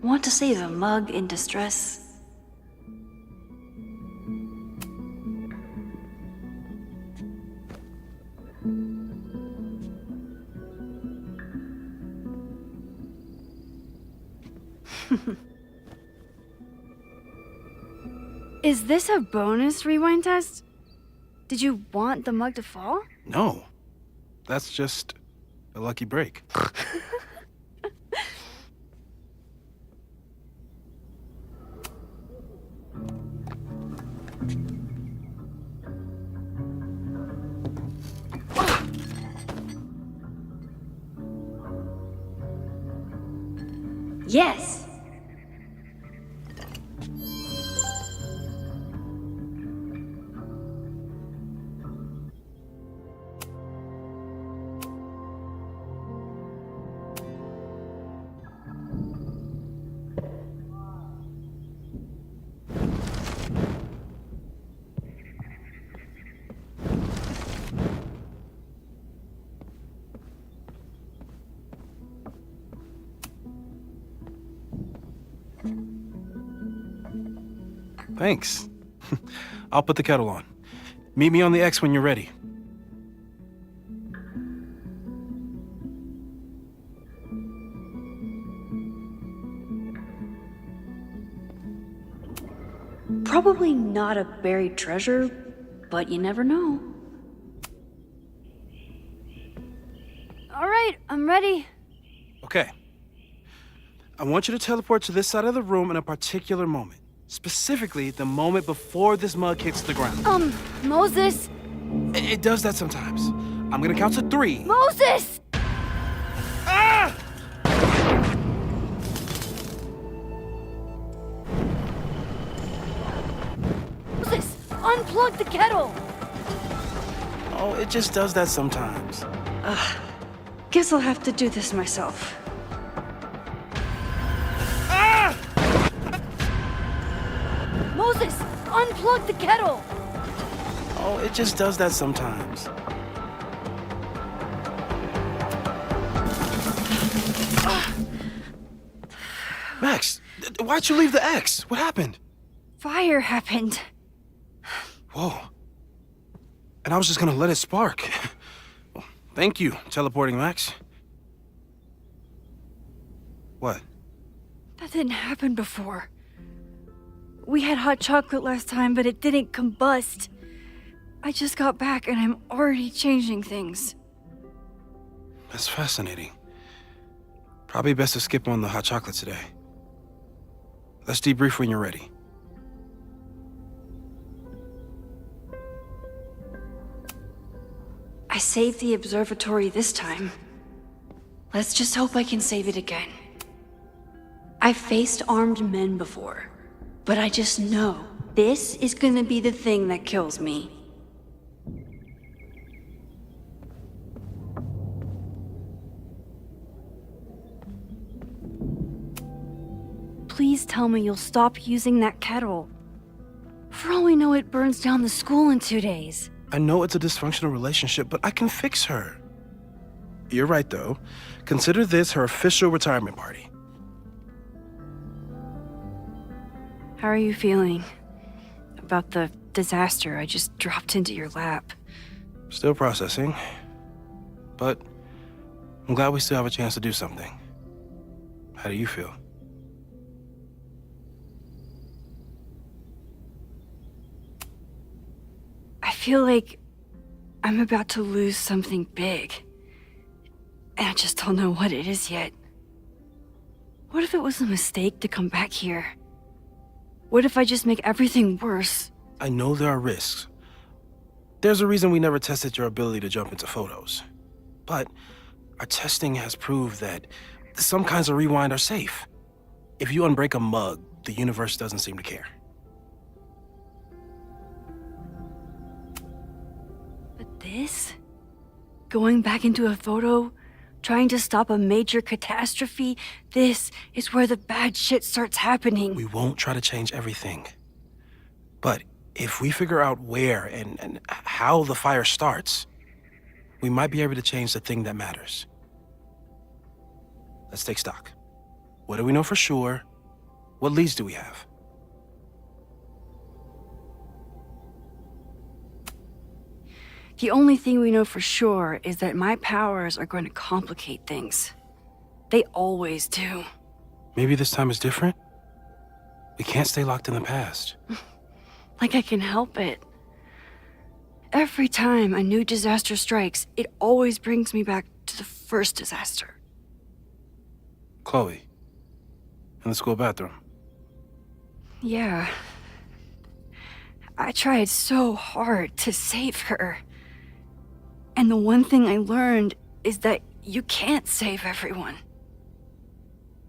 Want to save a mug in distress? Is this a bonus rewind test? Did you want the mug to fall? No. That's just a lucky break. Yes! Thanks. I'll put the kettle on. Meet me on the X when you're ready. Probably not a buried treasure, but you never know. All right, I'm ready. Okay. I want you to teleport to this side of the room in a particular moment. Specifically, the moment before this mug hits the ground. Moses! It does that sometimes. I'm gonna count to 3. Moses! Ah! Moses, unplug the kettle! Oh, it just does that sometimes. Guess I'll have to do this myself. Moses, unplug the kettle! Oh, it just does that sometimes. Max, why'd you leave the X? What happened? Fire happened. Whoa. And I was just gonna let it spark. Well, thank you, teleporting Max. What? That didn't happen before. We had hot chocolate last time, but it didn't combust. I just got back and I'm already changing things. That's fascinating. Probably best to skip on the hot chocolate today. Let's debrief when you're ready. I saved the observatory this time. Let's just hope I can save it again. I've faced armed men before, but I just know this is gonna be the thing that kills me. Please tell me you'll stop using that kettle. For all we know, it burns down the school in 2 days. I know it's a dysfunctional relationship, but I can fix her. You're right, though. Consider this her official retirement party. How are you feeling about the disaster I just dropped into your lap? Still processing. But I'm glad we still have a chance to do something. How do you feel? I feel like I'm about to lose something big. And I just don't know what it is yet. What if it was a mistake to come back here? What if I just make everything worse? I know there are risks. There's a reason we never tested your ability to jump into photos. But our testing has proved that some kinds of rewind are safe. If you unbreak a mug, the universe doesn't seem to care. But this? Going back into a photo? Trying to stop a major catastrophe? This is where the bad shit starts happening. We won't try to change everything. But if we figure out where and how the fire starts, we might be able to change the thing that matters. Let's take stock. What do we know for sure? What leads do we have? The only thing we know for sure is that my powers are going to complicate things. They always do. Maybe this time is different? We can't stay locked in the past. Like I can help it. Every time a new disaster strikes, it always brings me back to the first disaster. Chloe, in the school bathroom. Yeah. I tried so hard to save her. And the one thing I learned is that you can't save everyone.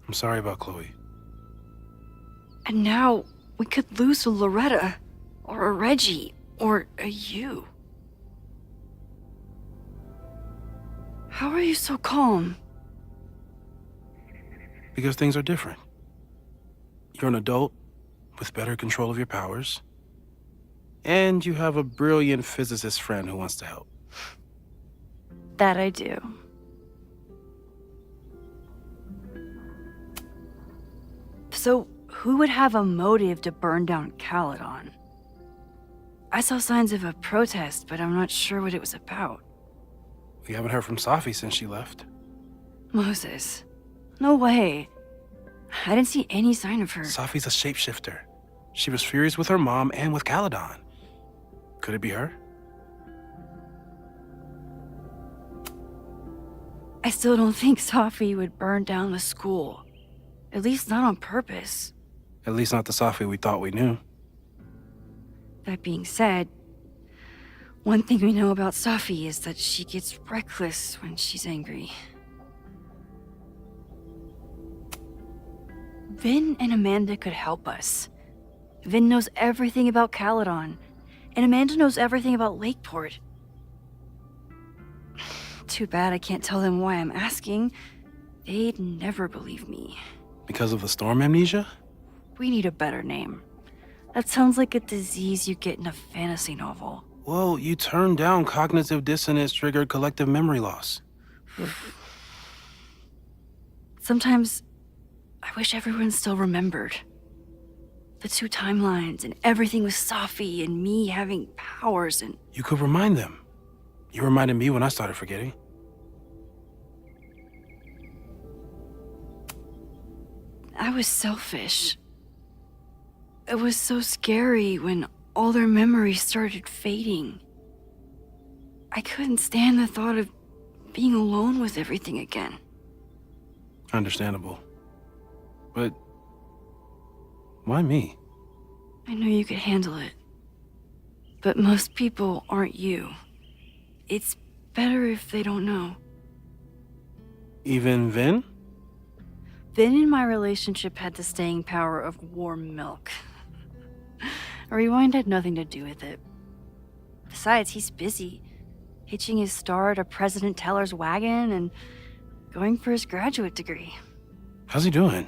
I'm sorry about Chloe. And now we could lose a Loretta, or a Reggie, or a you. How are you so calm? Because things are different. You're an adult with better control of your powers. And you have a brilliant physicist friend who wants to help. That I do. So, Who would have a motive to burn down Caledon? I saw signs of a protest, but I'm not sure what it was about. We haven't heard from Safi since she left. Moses. No way. I didn't see any sign of her. Safi's a shapeshifter. She was furious with her mom and with Caledon. Could it be her? I still don't think Safi would burn down the school. At least not on purpose. At least not the Safi we thought we knew. That being said, one thing we know about Safi is that she gets reckless when she's angry. Vin and Amanda could help us. Vin knows everything about Caledon, and Amanda knows everything about Lakeport. Too bad I can't tell them why I'm asking. They'd never believe me. Because of the storm amnesia? We need a better name. That sounds like a disease you get in a fantasy novel. Well, you turned down cognitive dissonance triggered collective memory loss. Sometimes I wish everyone still remembered. The two timelines and everything with Safi and me having powers and... You could remind them. You reminded me when I started forgetting. I was selfish. It was so scary when all their memories started fading. I couldn't stand the thought of being alone with everything again. Understandable. But why me? I knew you could handle it. But most people aren't you. It's better if they don't know. Even Vin? Vin and my relationship had the staying power of warm milk. A rewind had nothing to do with it. Besides, he's busy, hitching his star to President Teller's wagon and going for his graduate degree. How's he doing?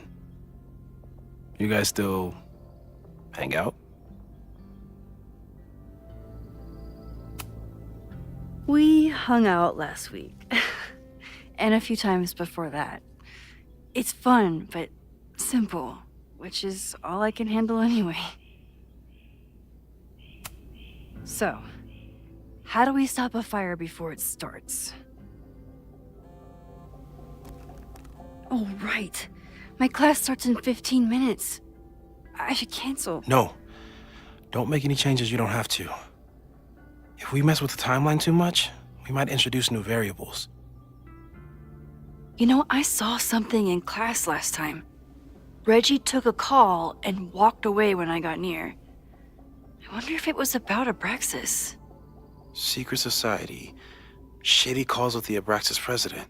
You guys still hang out? We hung out last week. And a few times before that. It's fun, but simple, which is all I can handle anyway. So, how do we stop a fire before it starts? Oh, right. My class starts in 15 minutes. I should cancel. No. Don't make any changes you don't have to. If we mess with the timeline too much, we might introduce new variables. You know, I saw something in class last time. Reggie took a call and walked away when I got near. I wonder if it was about Abraxas. Secret society. Shady calls with the Abraxas president.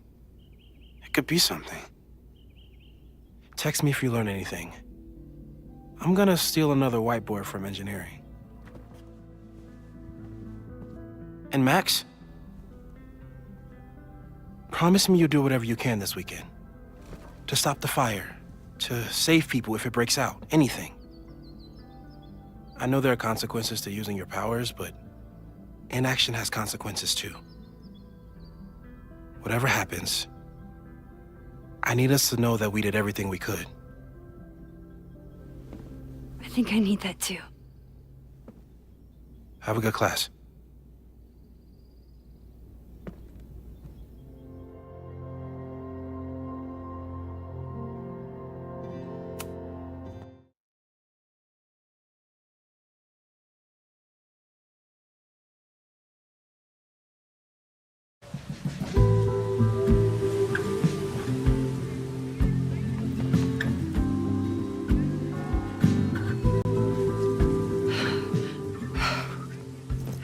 It could be something. Text me if you learn anything. I'm gonna steal another whiteboard from engineering. And Max? Promise me you'll do whatever you can this weekend. To stop the fire. To save people if it breaks out. Anything. I know there are consequences to using your powers, but inaction has consequences too. Whatever happens, I need us to know that we did everything we could. I think I need that too. Have a good class.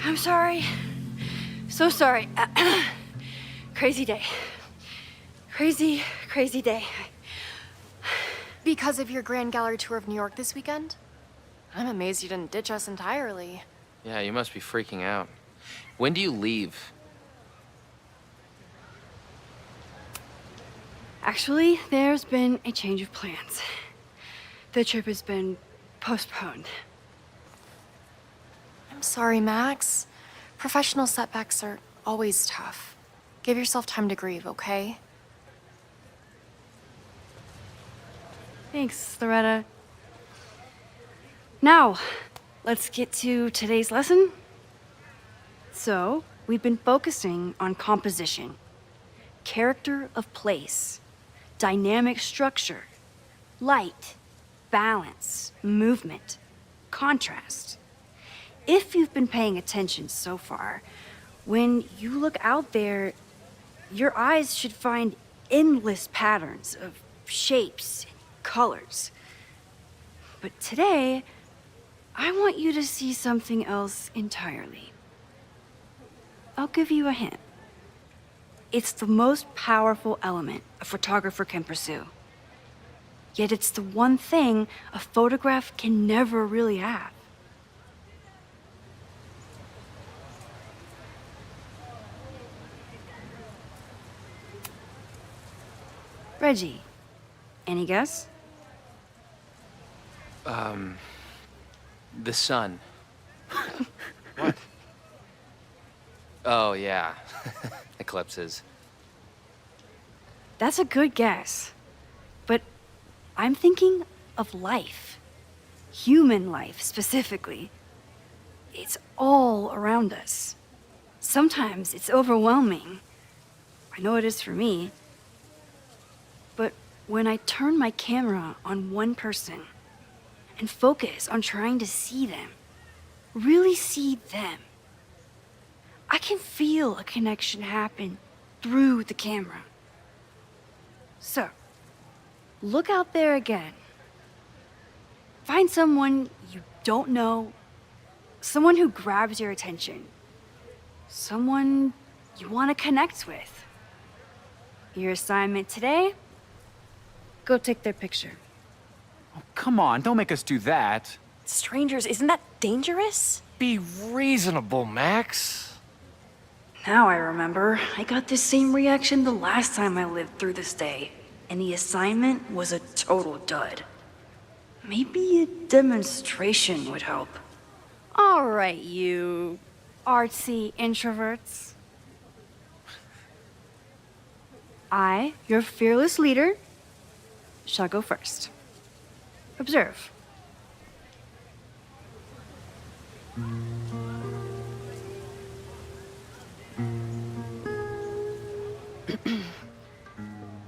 I'm sorry. So sorry. Crazy day. Crazy, crazy day. Because of your Grand Gallery tour of New York this weekend? I'm amazed you didn't ditch us entirely. Yeah, you must be freaking out. When do you leave? Actually, there's been a change of plans. The trip has been postponed. I'm sorry, Max. Professional setbacks are always tough. Give yourself time to grieve, okay? Thanks, Loretta. Now, let's get to today's lesson. So, we've been focusing on composition, character of place, dynamic structure, light, balance, movement, contrast. If you've been paying attention so far, when you look out there, your eyes should find endless patterns of shapes and colors. But today, I want you to see something else entirely. I'll give you a hint. It's the most powerful element a photographer can pursue. Yet it's the one thing a photograph can never really have. Reggie, any guess? The sun. What? Oh, yeah. Eclipses. That's a good guess. But I'm thinking of life. Human life, specifically. It's all around us. Sometimes it's overwhelming. I know it is for me. But when I turn my camera on one person and focus on trying to see them, really see them, I can feel a connection happen through the camera. So, look out there again. Find someone you don't know, someone who grabs your attention, someone you want to connect with. Your assignment today? Go take their picture. Oh, come on, don't make us do that. Strangers, isn't that dangerous? Be reasonable, Max. Now I remember, I got the same reaction the last time I lived through this day, and the assignment was a total dud. Maybe a demonstration would help. All right, you artsy introverts. I, your fearless leader, shall go first. Observe.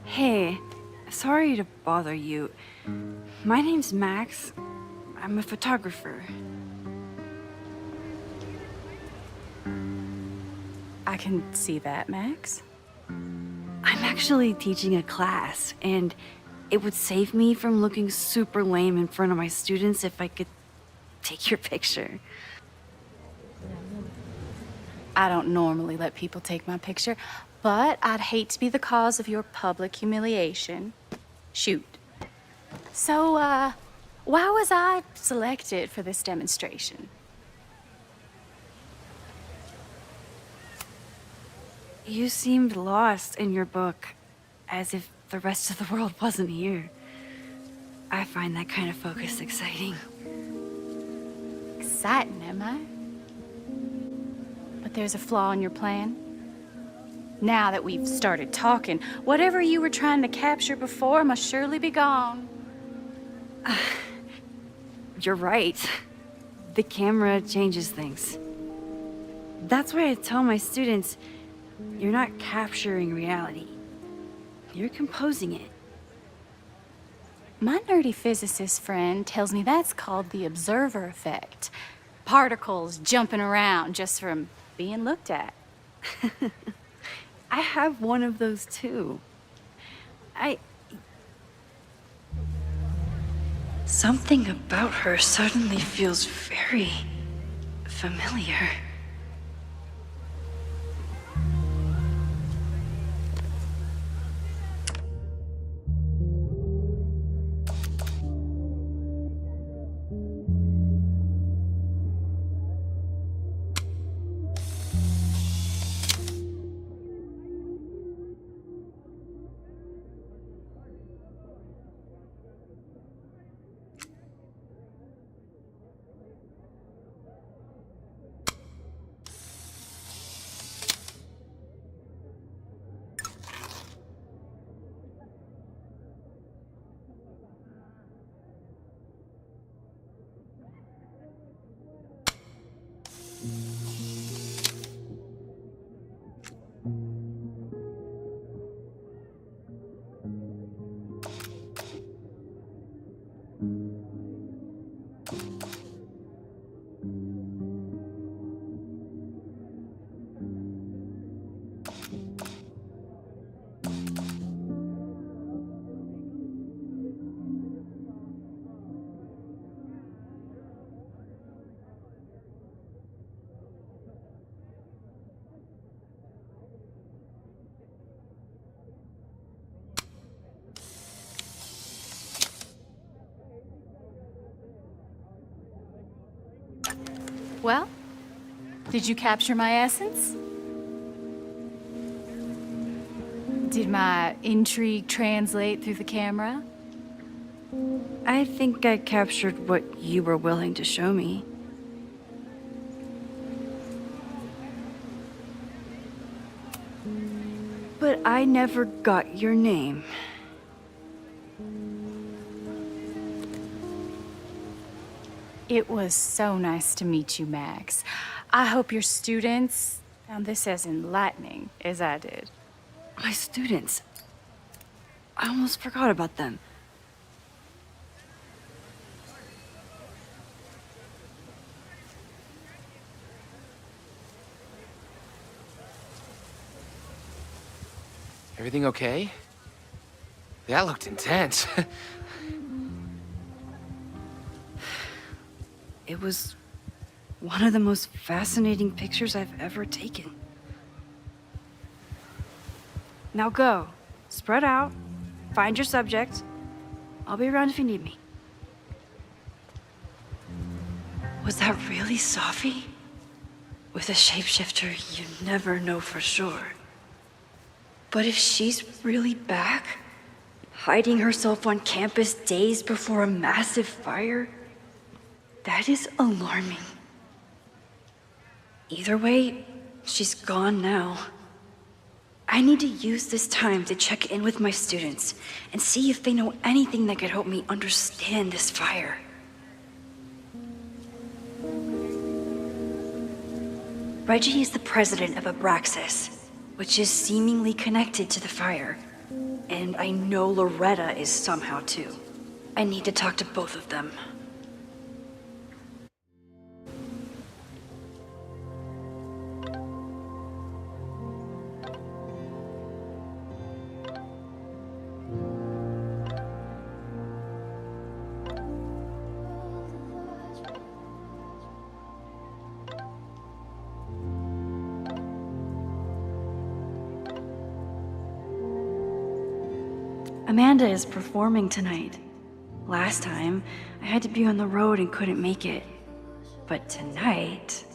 Hey, sorry to bother you. My name's Max. I'm a photographer. I can see that, Max. I'm actually teaching a class, and it would save me from looking super lame in front of my students if I could take your picture. I don't normally let people take my picture, but I'd hate to be the cause of your public humiliation. Shoot. So, why was I selected for this demonstration? You seemed lost in your book, as if the rest of the world wasn't here. I find that kind of focus exciting. Exciting, am I? But there's a flaw in your plan. Now that we've started talking, whatever you were trying to capture before must surely be gone. You're right. The camera changes things. That's why I tell my students, you're not capturing reality. You're composing it. My nerdy physicist friend tells me that's called the observer effect. Particles jumping around just from being looked at. I have one of those too. Something about her suddenly feels very familiar. Well, did you capture my essence? Did my intrigue translate through the camera? I think I captured what you were willing to show me. But I never got your name. It was so nice to meet you, Max. I hope your students found this as enlightening as I did. My students. I almost forgot about them. Everything okay? That looked intense. It was one of the most fascinating pictures I've ever taken. Now go. Spread out. Find your subject. I'll be around if you need me. Was that really Safi? With a shapeshifter, you never know for sure. But if she's really back, hiding herself on campus days before a massive fire, that is alarming. Either way, she's gone now. I need to use this time to check in with my students and see if they know anything that could help me understand this fire. Reggie is the president of Abraxas, which is seemingly connected to the fire. And I know Loretta is somehow too. I need to talk to both of them. Amanda is performing tonight. Last time, I had to be on the road and couldn't make it. But tonight...